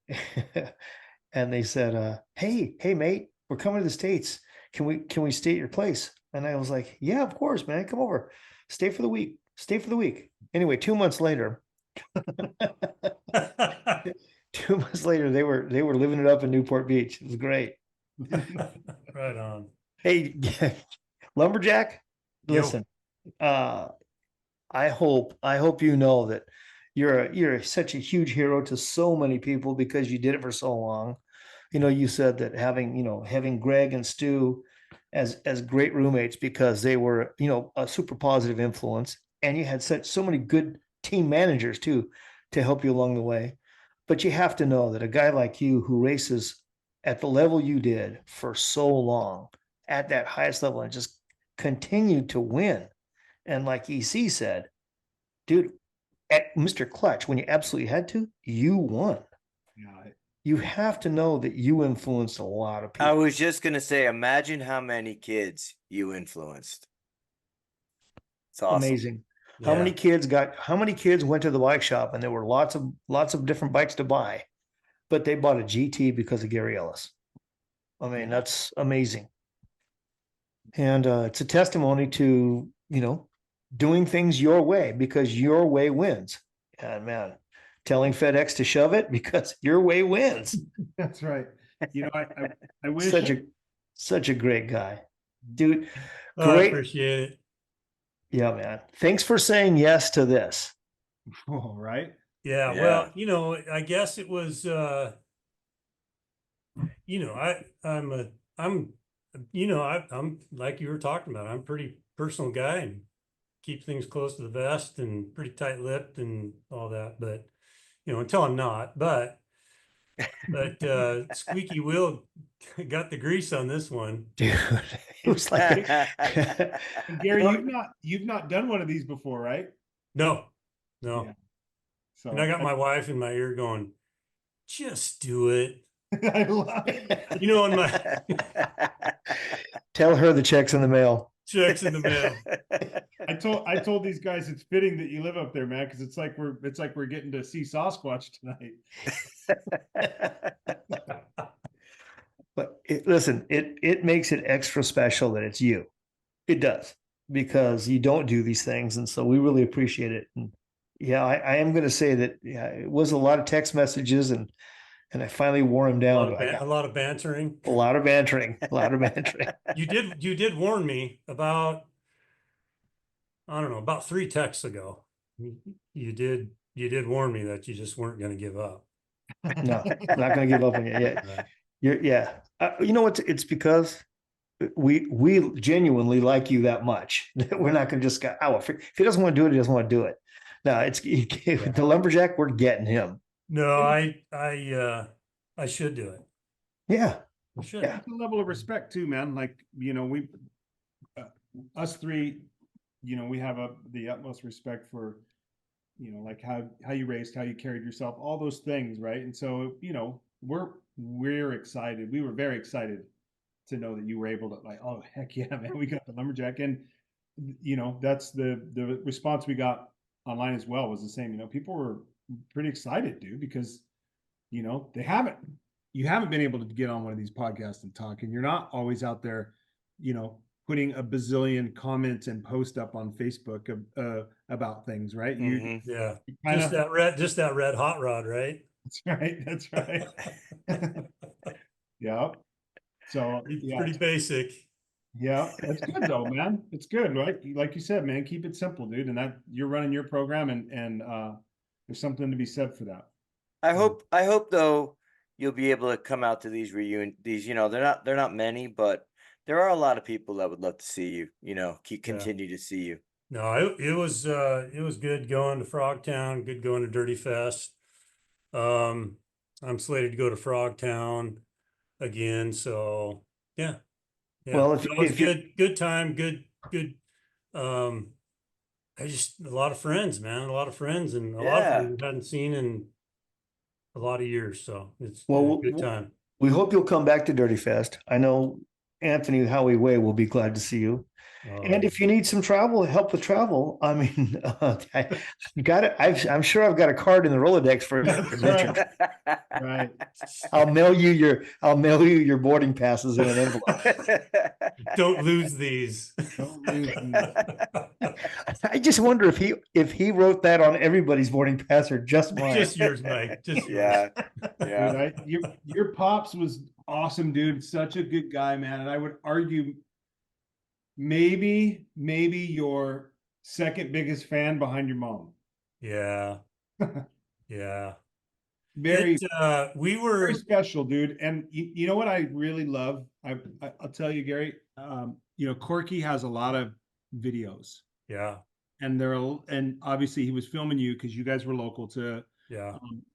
and they said, "Hey, mate, we're coming to the States. can we stay at your place? And I was like, yeah, of course, man. Come over. Stay for the week. Stay for the week. Anyway, 2 months later, 2 months later, they were living it up in Newport Beach. It was great. Right on. Hey, Lumberjack, Yo. listen, I hope you know that you're such a huge hero to so many people because you did it for so long. You know, you said that having Greg and Stu as great roommates because they were, a super positive influence, and you had so many good team managers too to help you along the way. But you have to know that a guy like you who races at the level you did for so long at that highest level and just continued to win. And like EC said, dude, at Mr. Clutch, when you absolutely had to, you won. Yeah, You have to know that you influenced a lot of people. I was just gonna say, imagine how many kids you influenced. It's awesome. Amazing. How many kids went to the bike shop and there were lots of different bikes to buy, but they bought a GT because of Gary Ellis. I mean, that's amazing. And it's a testimony to, doing things your way because your way wins. And man, telling FedEx to shove it because your way wins. that's right. I wish Such a great guy, dude. Oh, I Great. appreciate it. Yeah, man. Thanks for saying yes to this. Oh, right. Yeah, Yeah. well, I guess it was I'm like you were talking about, I'm a pretty personal guy and keep things close to the vest and pretty tight-lipped and all that, but until I'm not, but squeaky wheel got the grease on this one. Dude, it was like And Gary, you've not done one of these before, right? No. Yeah. So And I got my wife in my ear going, just do it. I love it. On my tell her the check's in the mail. checks in the mail. I told these guys it's fitting that you live up there, man, because it's like we're getting to see Sasquatch tonight. But listen, it makes it extra special that it's you. It does, because you don't do these things, and so we really appreciate it. And yeah, I am going to say that it was a lot of text messages, and I finally wore him down. A lot of bantering. A lot of bantering. You did warn me about, I don't know, about 3 texts ago. You did warn me that you just weren't going to give up. No, I'm not going to give up on you yet. You know what? It's because we genuinely like you that much that we're not going to just go, if he doesn't want to do it, he doesn't want to do it. No, it's the Lumberjack. We're getting him. No, I should do it. Yeah. I should. Yeah. It's a level of respect too, man. Like, we us three, we have the utmost respect for, like how you raced, how you carried yourself, all those things, right? And so, we're excited. We were very excited to know that you were able to, like, oh heck yeah, man, we got the Lumberjack. And that's the response we got online as well was the same. People were pretty excited, dude, because you haven't been able to get on one of these podcasts and talk, and you're not always out there putting a bazillion comments and post up on Facebook about things, right? Mhm. Yeah. Kinda, Just that red hot rod, right? that's right. Yeah. So It's pretty basic. yeah, that's good though, man. It's good, right? Like you said, man, keep it simple, dude. And that you're running your program, and there's something to be said for that. I hope though you'll be able to come out to these reunions. They're not many, but there are a lot of people that would love to see you. Continue to see you. No, it was good going to Frogtown, good going to Dirty Fest. I'm slated to go to Frogtown again, so yeah. Well, it was good time, good. I just a lot of friends, man, and a lot of people we hadn't seen in a lot of years, so it's a good time. We hope you'll come back to Dirty Fest. I know Anthony Howie Way will be glad to see you. And if you need some help with travel, I mean, I'm sure I've got a card in the Rolodex for That's right. I'll mail you your boarding passes in an envelope. Don't lose these. Don't lose me. I just wonder if he wrote that on everybody's boarding pass or just mine. Just yours, Mike. Just yours. Yeah. Yeah. Dude, your pops was awesome, dude. Such a good guy, man. And I would argue maybe your second biggest fan behind your mom. Yeah. Yeah. Very, We were very special, dude. And you know what I really love? I'll tell you, Gary. You know, Corky has a lot of videos. Yeah. And obviously he was filming you because you guys were local to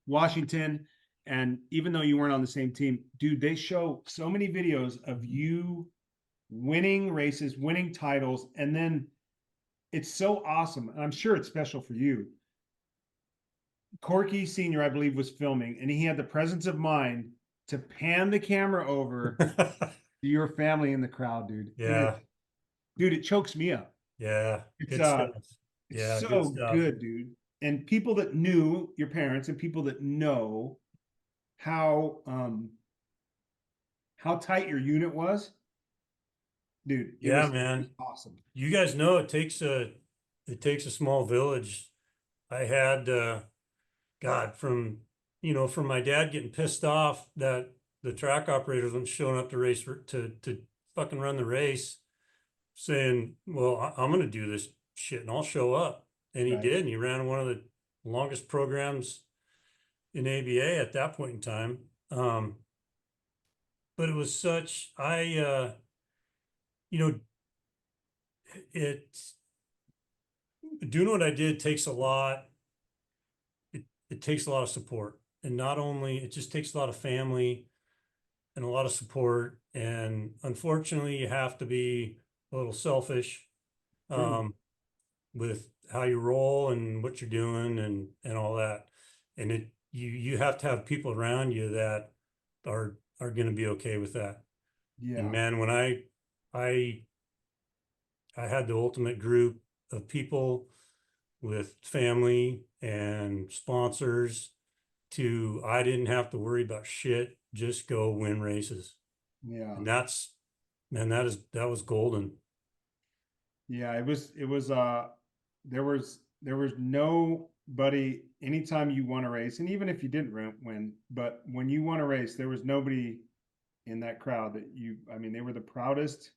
Washington. And even though you weren't on the same team, dude, they show so many videos of you winning races, winning titles, and then it's so awesome. And I'm sure it's special for you. Corky Sr., I believe, was filming, and he had the presence of mind to pan the camera over to your family in the crowd, dude. Yeah. Dude, it chokes me up. Yeah. It's Yeah, so good, dude. And people that knew your parents and people that know how tight your unit was, dude. Yeah, man. Awesome. You guys know it takes a small village. I had God, from my dad getting pissed off that the track operators weren't showing up to race to fucking run the race, saying, well, I'm going to do this shit and I'll show up. And he did. And he ran one of the longest programs in ABA at that point in time. But it was such, doing what I did takes a lot. It takes a lot of support, and not only, it just takes a lot of family and a lot of support. And unfortunately you have to be a little selfish with how you roll and what you're doing and all that. And you have to have people around you that are going to be okay with that. Yeah. And man, when I had the ultimate group of people with family and sponsors I didn't have to worry about shit, just go win races. Yeah. And that was golden. Yeah, it was there was nobody anytime you won a race, and even if you didn't win, but when you won a race, there was nobody in that crowd that they were the proudest.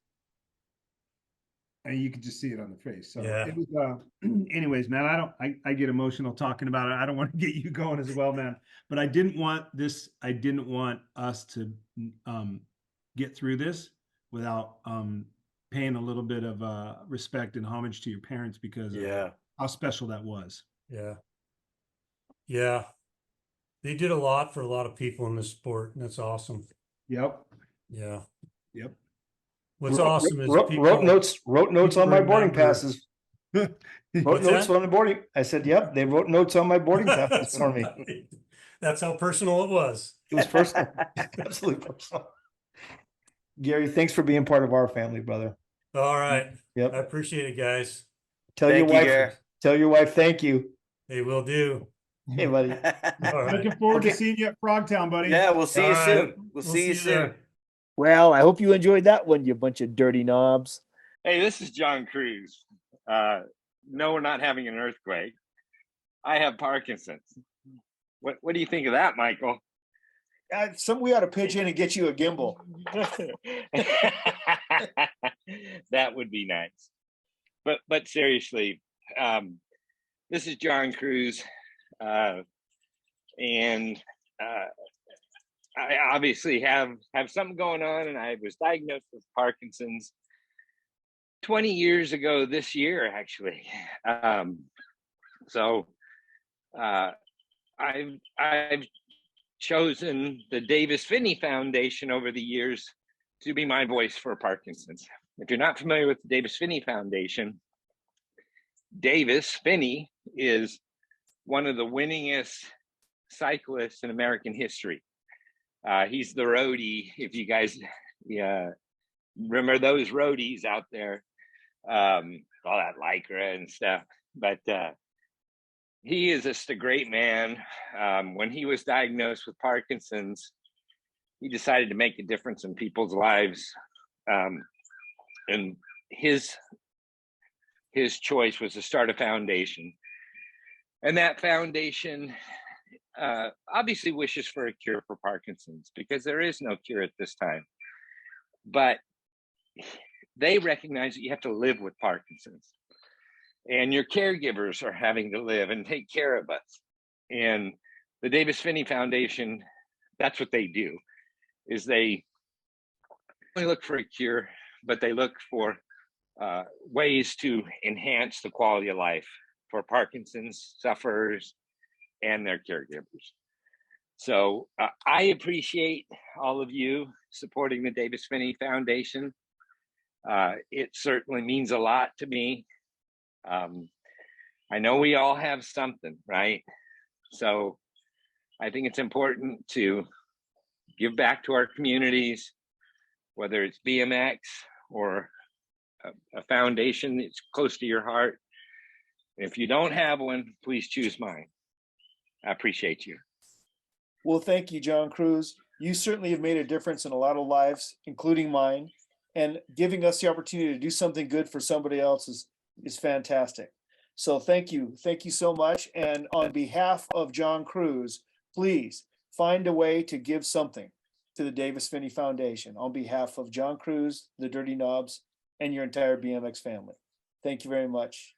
And you could just see it on the face. So it was, anyways, man, I get emotional talking about it. I don't want to get you going as well, man, but I didn't want us to get through this without paying a little bit of respect and homage to your parents because of how special that was. Yeah. Yeah. They did a lot for a lot of people in this sport, and that's awesome. Yep. Yeah. Yep. What's awesome is wrote notes on my boarding passes. Wrote notes on the boarding. I said, "Yep, they wrote notes on my boarding passes for me." That's how personal it was. It was personal, absolutely personal. Gary, thanks for being part of our family, brother. All right. Yep. I appreciate it, guys. Tell your wife thank you. They will do. Hey, buddy. All right. Looking forward to seeing you at Frogtown, buddy. Yeah, we'll see you soon. We'll see you soon. there. Well, I hope you enjoyed that one, you bunch of dirty knobs. Hey, this is John Cruz. No, we're not having an earthquake. I have Parkinson's. What do you think of that, Michael? We ought to pitch in and get you a gimbal. That would be nice. But seriously, this is John Cruz, and I obviously have something going on, and I was diagnosed with Parkinson's 20 years ago this year, actually. So I've chosen the Davis Phinney Foundation over the years to be my voice for Parkinson's. If you're not familiar with the Davis Phinney Foundation, Davis Phinney is one of the winningest cyclists in American history. He's the roadie, if you guys remember those roadies out there. all that lycra and stuff. But he is just a great man. When he was diagnosed with Parkinson's, he decided to make a difference in people's lives. And his choice was to start a foundation. And that foundation obviously wishes for a cure for Parkinson's, because there is no cure at this time. But they recognize that you have to live with Parkinson's, and your caregivers are having to live and take care of us. And the Davis Phinney Foundation, that's what they do, is they only look for a cure, but they look for ways to enhance the quality of life for Parkinson's sufferers and their caregivers. So I appreciate all of you supporting the Davis Phinney Foundation. It certainly means a lot to me. I know we all have something, right? So I think it's important to give back to our communities, whether it's BMX or a foundation that's close to your heart. If you don't have one, please choose mine. I appreciate you. Well, thank you, John Cruz. You certainly have made a difference in a lot of lives, including mine, and giving us the opportunity to do something good for somebody else is fantastic. So thank you. Thank you so much. And on behalf of John Cruz, please find a way to give something to the Davis Phinney Foundation on behalf of John Cruz, the Dirty Knobs, and your entire BMX family. Thank you very much.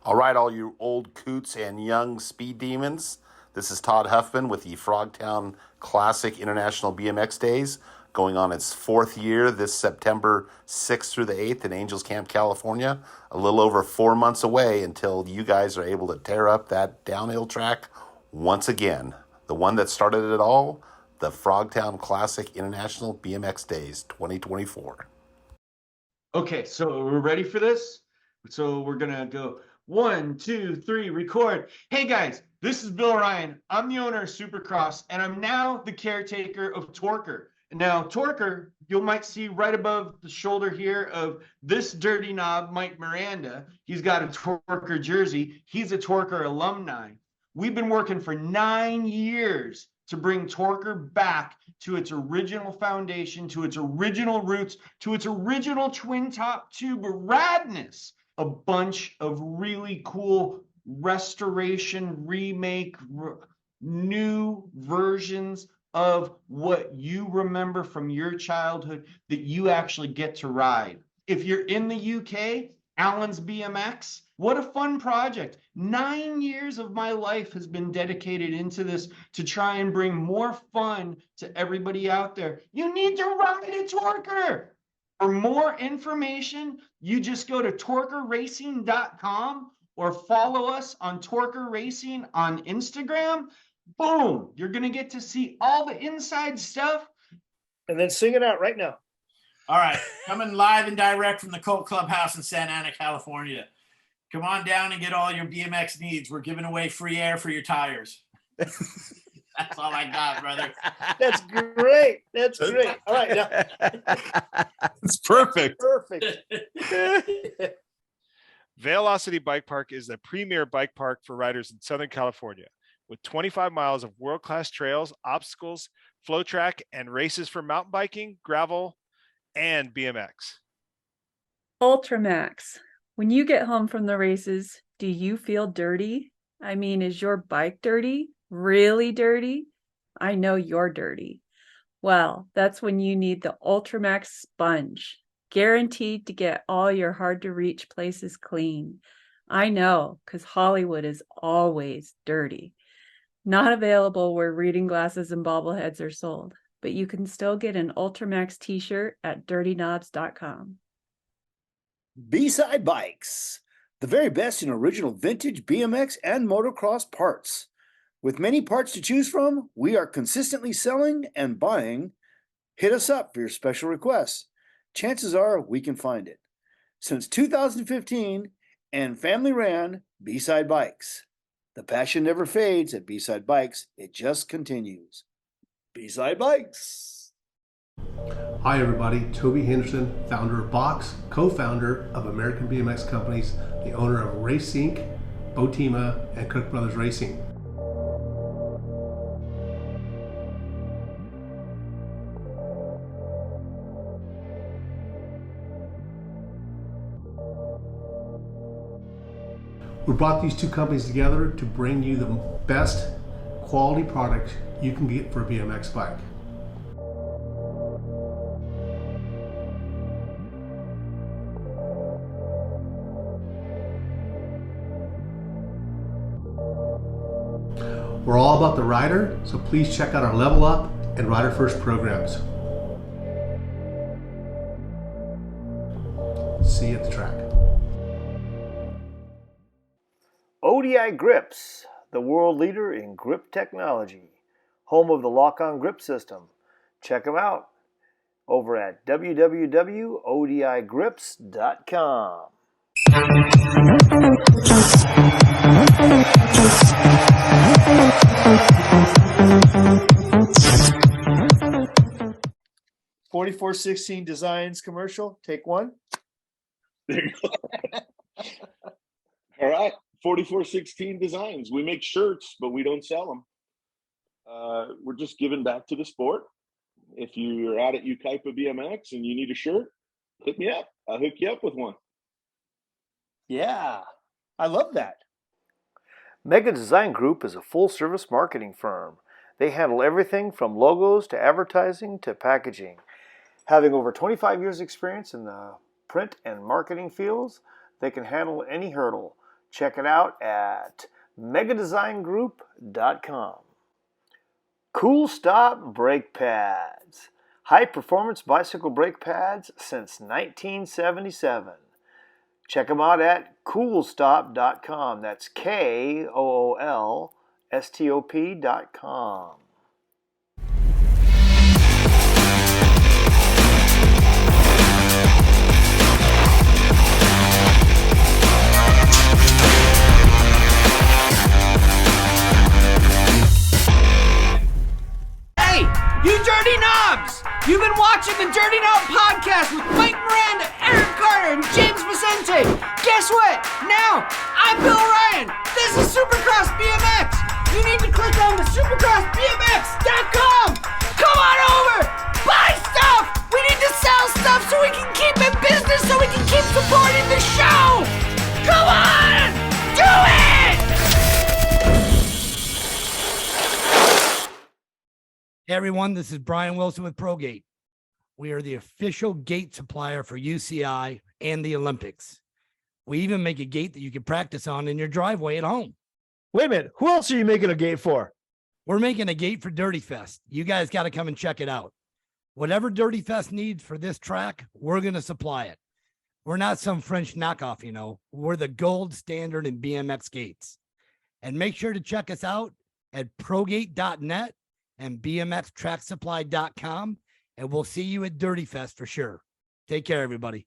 All right, all you old coots and young speed demons. This is Todd Huffman with the Frogtown Classic International BMX Days, going on its 4th year this September 6th through the 8th in Angels Camp, California. A little over 4 months away until you guys are able to tear up that downhill track once again. The one that started it all, the Frogtown Classic International BMX Days 2024. Okay, so we're ready for this? So we're going to go 1, 2, 3, record. Hey guys, this is Bill Ryan. I'm the owner of Supercross, and I'm now the caretaker of Torker. Now, Torker, you might see right above the shoulder here of this dirty knob, Mike Miranda. He's got a Torker jersey. He's a Torker alumni. We've been working for 9 years to bring Torker back to its original foundation, to its original roots, to its original twin top tube radness. A bunch of really cool restoration, remake, new versions of what you remember from your childhood that you actually get to ride. If you're in the UK, Alan's BMX, what a fun project. 9 years of my life has been dedicated into this to try and bring more fun to everybody out there. You need to ride a Torker. For more information, you just go to torkerracing.com or follow us on Torker Racing on Instagram. Boom, you're going to get to see all the inside stuff. And then sing it out right now. All right, coming live and direct from the Colt Clubhouse in Santa Ana, California. Come on down and get all your BMX needs. We're giving away free air for your tires. That's all I got, brother. That's great. That's great. All right. Now. It's perfect. Perfect. Velocity Bike Park is the premier bike park for riders in Southern California, with 25 miles of world-class trails, obstacles, flow track, and races for mountain biking, gravel, and BMX. Ultramax, when you get home from the races, do you feel dirty? I mean, is your bike dirty? Really dirty? I know you're dirty. Well, that's when you need the Ultramax sponge, guaranteed to get all your hard to reach places clean. I know, because Hollywood is always dirty. Not available where reading glasses and bobbleheads are sold, but you can still get an Ultramax t-shirt at dirtyknobs.com. B-Side Bikes, the very best in original vintage BMX and motocross parts. With many parts to choose from, we are consistently selling and buying. Hit us up for your special requests. Chances are we can find it. Since 2015 and family ran B-Side Bikes. The passion never fades at B-Side Bikes. It just continues. B-Side Bikes. Hi everybody, Toby Henderson, founder of Box, co-founder of American BMX Companies, the owner of Race Inc., Botima, and Cook Brothers Racing. We brought these two companies together to bring you the best quality product you can get for a BMX bike. We're all about the rider, so please check out our Level Up and Rider First programs. See you at the track. ODI Grips, the world leader in grip technology, home of the lock-on grip system. Check them out over at www.odigrips.com. 4416 Designs commercial. Take one. There you go. All right. 4416 Designs. We make shirts, but we don't sell them. We're just giving back to the sport. If you're out at Ukaipa BMX and you need a shirt, hit me up. I'll hook you up with one. Yeah, I love that. Mega Design Group is a full-service marketing firm. They handle everything from logos to advertising to packaging. Having over 25 years experience in the print and marketing fields, they can handle any hurdle. Check it out at megadesigngroup.com. Cool Stop Brake Pads. High-performance bicycle brake pads since 1977. Check them out at coolstop.com. That's KOOLSTOP.com. Hey, you dirty knobs! You've been watching the Dirty Knob Podcast with Mike Miranda, Eric Carter, and James Vicente. Guess what? Now, I'm Bill Ryan. This is Supercross BMX. You need to click on the supercrossbmx.com. Come on over. Buy stuff. We need to sell stuff so we can keep in business, so we can keep supporting the show. Come on. Do it. Hey everyone, this is Brian Wilson with ProGate. We are the official gate supplier for UCI and the Olympics. We even make a gate that you can practice on in your driveway at home. Wait a minute, who else are you making a gate for? We're making a gate for Dirty Fest. You guys got to come and check it out. Whatever Dirty Fest needs for this track, we're going to supply it. We're not some French knockoff, you know. We're the gold standard in BMX gates. And make sure to check us out at progate.net and bmxtracksupply.com, and we'll see you at Dirty Fest for sure. Take care, everybody.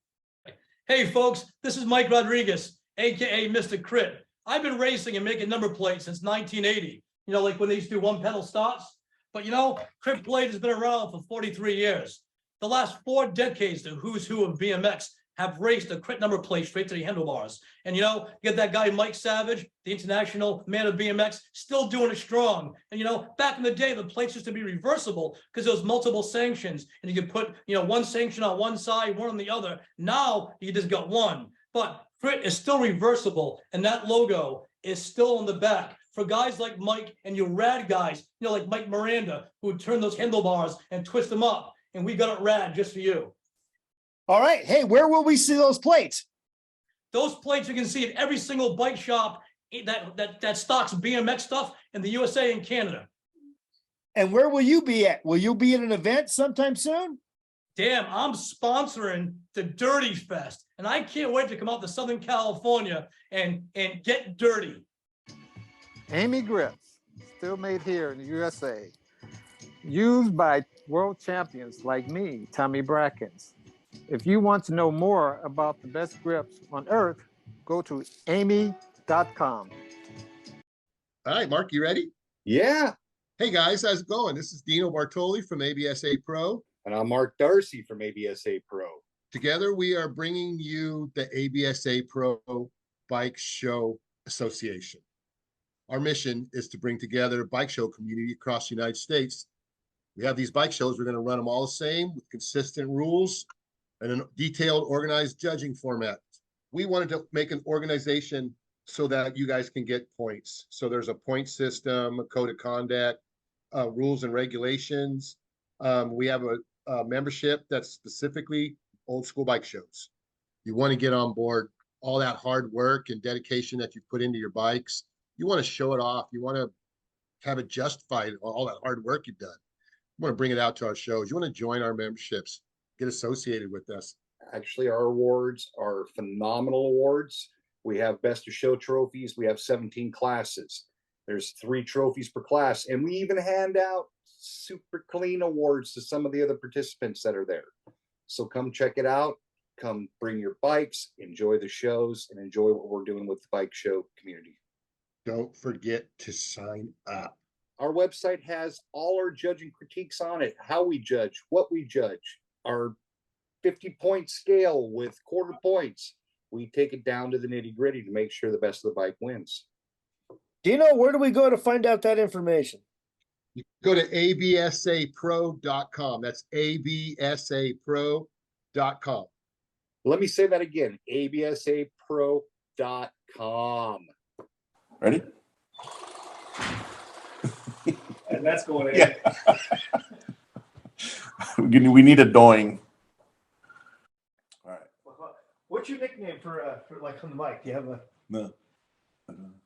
Hey, folks, this is Mike Rodriguez, aka Mr. Crit. I've been racing and making number plates since 1980. You know, like when they used to do one pedal starts. But you know, Crit Plate has been around for 43 years. The last 4 decades, the who's who of BMX have raced a Crit number plate straight to the handlebars. And you know, you get that guy Mike Savage, the international man of BMX, still doing it strong. And you know, back in the day, the plates used to be reversible because there was multiple sanctions, and you could put, you know, one sanction on one side, one on the other. Now you just got one. But Crit is still reversible, and that logo is still on the back for guys like Mike and you rad guys, you know, like Mike Miranda, who would turn those handlebars and twist them up. And we got it rad just for you. All right. Hey, where will we see those plates? Those plates you can see at every single bike shop that stocks BMX stuff in the USA and Canada. And where will you be at? Will you be at an event sometime soon? Damn, I'm sponsoring the Dirty Fest, and I can't wait to come out to Southern California and get dirty. Amy grips, still made here in the USA. Used by world champions like me, Tommy Brackens. If you want to know more about the best grips on earth, go to amy.com. All right, Mark, you ready? Yeah. Hey guys, how's it going? This is Dino Bartoli from ABSA Pro. And I'm Mark Darcy from ABSA Pro. Together, we are bringing you the ABSA Pro Bike Show Association. Our mission is to bring together a bike show community across the United States. We have these bike shows. We're going to run them all the same with consistent rules and a detailed, organized judging format. We wanted to make an organization so that you guys can get points. So there's a point system, a code of conduct, rules and regulations. We have a membership that's specifically old school bike shows. You want to get on board all that hard work and dedication that you put into your bikes. You want to show it off. You want to have it justified, all that hard work you've done. You want to bring it out to our shows. You want to join our memberships, get associated with us. Actually, our awards are phenomenal awards. We have best of show trophies. We have 17 classes. There's 3 trophies per class. And we even hand out super clean awards to some of the other participants that are there. So come check it out. Come bring your bikes, enjoy the shows, and enjoy what we're doing with the bike show community. Don't forget to sign up. Our website has all our judging critiques on it, how we judge, what we judge, our 50-point scale with quarter points. We take it down to the nitty-gritty to make sure the best of the bike wins. Dino, where do we go to find out that information? You go to absapro.com. That's absapro.com. Let me say that again, absapro.com. Ready? And that's going in. Yeah. We need a doing. All right. What's your nickname for like on the mic? Do you have a? No.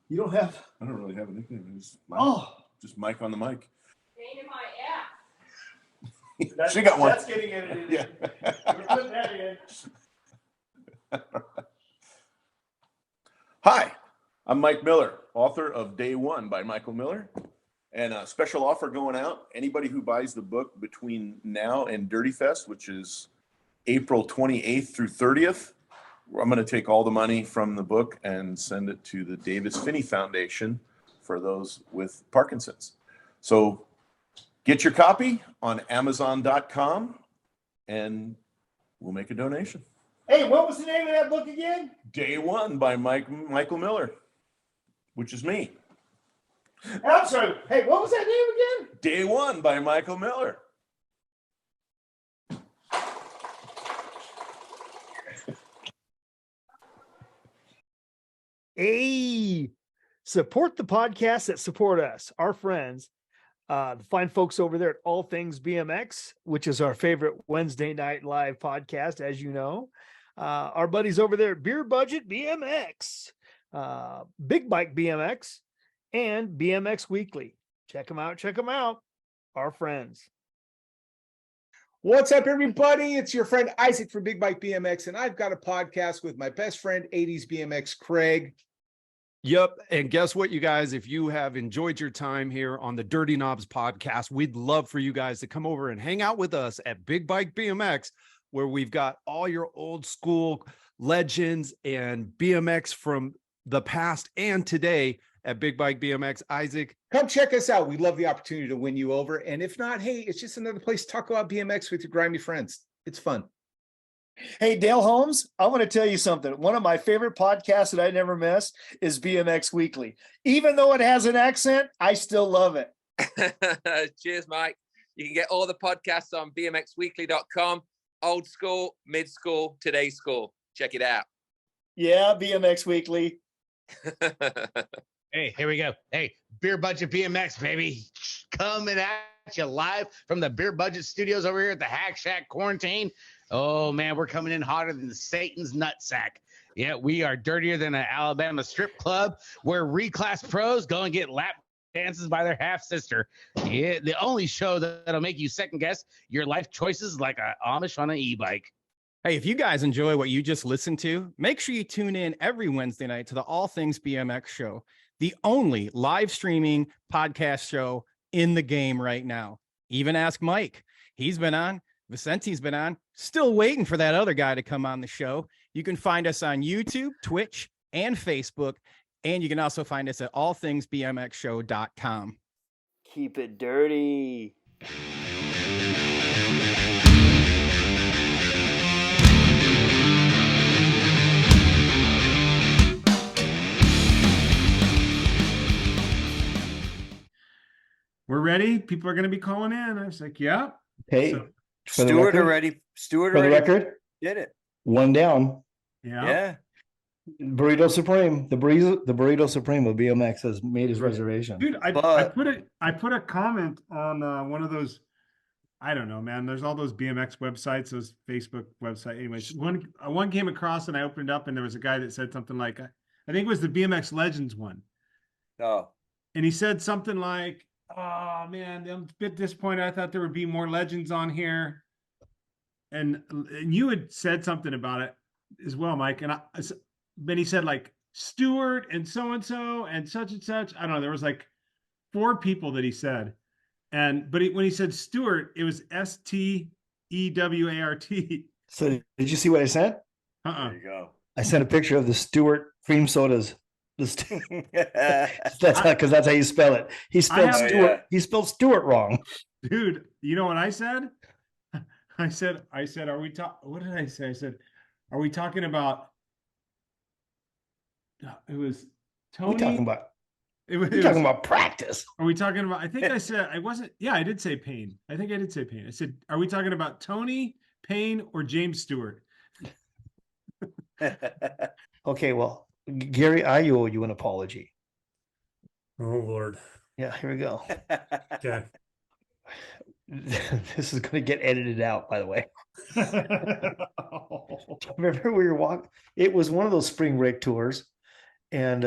You don't have? I don't really have a nickname. It's Mike. Oh. Just Mike on the mic. Name in my app. She got one. That's getting edited. Yeah. We're putting that in. Hi, I'm Mike Miller, author of Day One by Michael Miller. And a special offer going out. Anybody who buys the book between now and Dirty Fest, which is April 28th through 30th, I'm going to take all the money from the book and send it to the Davis Phinney Foundation for those with Parkinson's. So get your copy on Amazon.com and we'll make a donation. Hey, what was the name of that book again? Day One by Michael Miller, which is me. I'm sorry. Hey, what was that name again? Day One by Michael Miller. Hey, support the podcasts that support us, our friends. The fine folks over there at All Things BMX, which is our favorite Wednesday night live podcast, as you know. Our buddies over there at Beer Budget BMX, Big Bike BMX, and BMX Weekly. Check them out. Check them out. Our friends. What's up, everybody? It's your friend Isaac from Big Bike BMX, and I've got a podcast with my best friend, 80s BMX Craig. Yep. And guess what, you guys? If you have enjoyed your time here on the Dirty Knobs podcast, we'd love for you guys to come over and hang out with us at Big Bike BMX, where we've got all your old school legends and BMX from the past and today at Big Bike BMX. Isaac, come check us out. We'd love the opportunity to win you over. And if not, hey, it's just another place to talk about BMX with your grimy friends. It's fun. Hey, Dale Holmes, I want to tell you something. One of my favorite podcasts that I never miss is BMX Weekly. Even though it has an accent, I still love it. Cheers, Mike. You can get all the podcasts on bmxweekly.com. Old school, mid school, today's school. Check it out. Yeah, BMX Weekly. Hey, here we go. Hey, Beer Budget BMX, baby. Coming at you live from the Beer Budget studios over here at the Hack Shack Quarantine. Oh, man, we're coming in hotter than Satan's nutsack. Yeah, we are dirtier than an Alabama strip club where reclass pros go and get lap dances by their half-sister. Yeah, the only show that'll make you second-guess your life choices like a Amish on an e-bike. Hey, if you guys enjoy what you just listened to, make sure you tune in every Wednesday night to the All Things BMX show, the only live streaming podcast show in the game right now. Even ask Mike. He's been on. Vicente's been on. Still waiting for that other guy to come on the show. You can find us on YouTube, Twitch, and Facebook. And you can also find us at allthingsbmxshow.com. Keep it dirty. ready? People are going to be calling in. I was like, yeah. Hey, So- for the Stewart record- already. Stewart For the already record, did it. one down. Yeah. Yeah. Burrito Supreme, the Burrito Supreme of BMX has made his reservation. Dude, I put a comment on one of those. I don't know, man. There's all those BMX websites, those Facebook websites. Anyways, one came across and I opened up and there was a guy that said something like, I think it was the BMX Legends one. Oh. And he said something like, "Oh man, I'm a bit disappointed. I thought there would be more legends on here." And you had said something about it as well, Mike. And then he said like Stewart and so and such and such. I don't know. There was like 4 people that he said, but when he said Stewart, it was Stewart. So did you see what I sent? There you go. I sent a picture of the Stewart cream sodas. That's because that's how you spell it. He spelled Stewart. Yeah. He spelled Stewart wrong. Dude, you know what I said? I said, are we talking? What did I say? I said, are we talking about? It was Tony. We're talking about. We're talking about practice. Are we talking about? I think I said I wasn't. Yeah, I did say Payne. I think I did say Payne. I said, are we talking about Tony, Payne, or James Stewart? Okay, well, Gary, I owe you an apology. Oh Lord. Yeah, here we go. Okay. This is going to get edited out, by the way. Remember we were walking, it was one of those spring break tours, and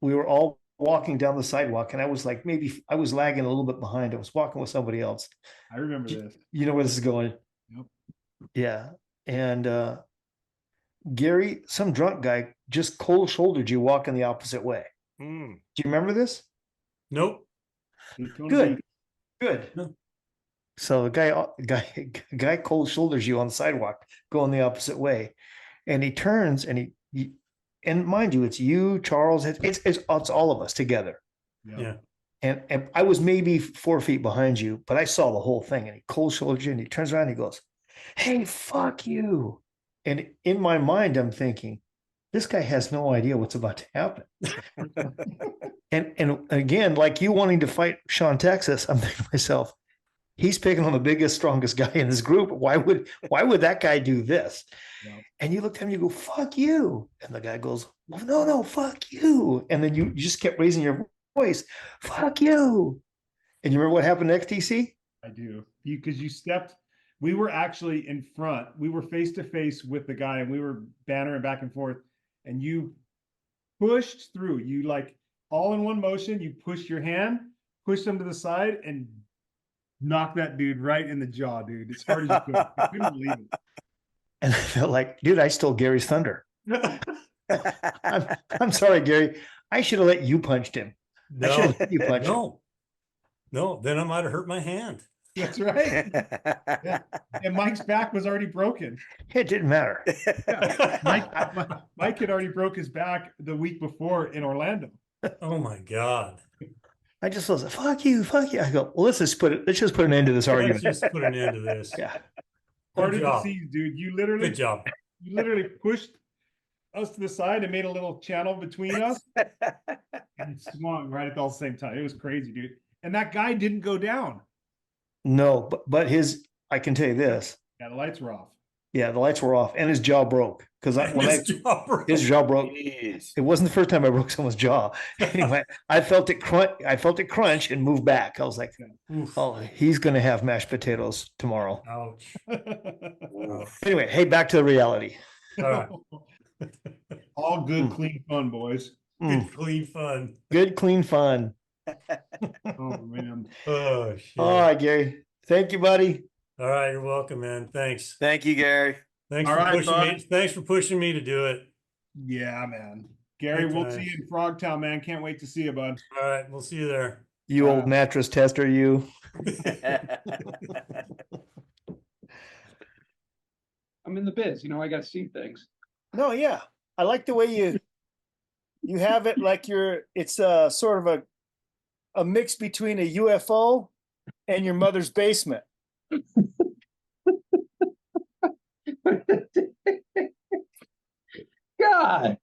we were all walking down the sidewalk, and I was like, maybe I was lagging a little bit behind. I was walking with somebody else. I remember this. You know where this is going? Yep. Yeah. And Gary, some drunk guy just cold shouldered you walking the opposite way. Do you remember this? Nope. Good. So the guy cold shoulders you on the sidewalk, going the opposite way, and he turns and he and mind you, it's you, Charles, it's all of us together. Yeah. And I was maybe 4 feet behind you, but I saw the whole thing. And he cold shoulders you, and he turns around and he goes, "Hey, fuck you!" And in my mind, I'm thinking, this guy has no idea what's about to happen. and again, like you wanting to fight Sean Texas, I'm thinking to myself, he's picking on the biggest, strongest guy in this group. Why would that guy do this? Yeah. And you look at him, you go, "Fuck you." And the guy goes, "Well, no, fuck you." And then you just kept raising your voice, "Fuck you." And you remember what happened next, TC? I do. Because you stepped, we were actually in front. We were face to face with the guy and we were bantering back and forth. And you pushed through. You like all in one motion, you pushed your hand, pushed him to the side, and knocked that dude right in the jaw, dude. As hard as you could. I couldn't believe it. And I felt like, dude, I stole Gary's thunder. I'm sorry, Gary. I should have let you punch him. I should have let you punch him. No, then I might have hurt my hand. That's right. Yeah. And Mike's back was already broken. It didn't matter. Yeah. Mike had already broke his back the week before in Orlando. Oh my God. I just was like, "Fuck you, fuck you." I go, "Well, let's just put an end to this argument." Let's just put an end to this. Yeah. Part of the seas, dude. You literally Good job. You literally pushed us to the side and made a little channel between us and swung right at the same time. It was crazy, dude. And that guy didn't go down. No, but I can tell you this. Yeah, the lights were off. Yeah, the lights were off, and his jaw broke because his jaw broke. It wasn't the first time I broke someone's jaw. Anyway, I felt it crunch and moved back. I was like, "Oh, he's going to have mashed potatoes tomorrow." Ouch. Anyway, hey, back to the reality. All right. All good, clean fun, boys. Good, clean fun. Good, clean fun. Oh man. Oh shit. All right, Gary. Thank you, buddy. All right, you're welcome, man. Thanks. Thank you, Gary. Thanks All for right, pushing me. Thanks for pushing me to do it. Yeah, man. Gary, we'll see you in Frogtown, man. Can't wait to see you, bud. All right, we'll see you there. You old mattress tester, you. I'm in the biz, I got to see things. No, yeah. I like the way you have it like it's sort of a mix between a UFO and your mother's basement. God.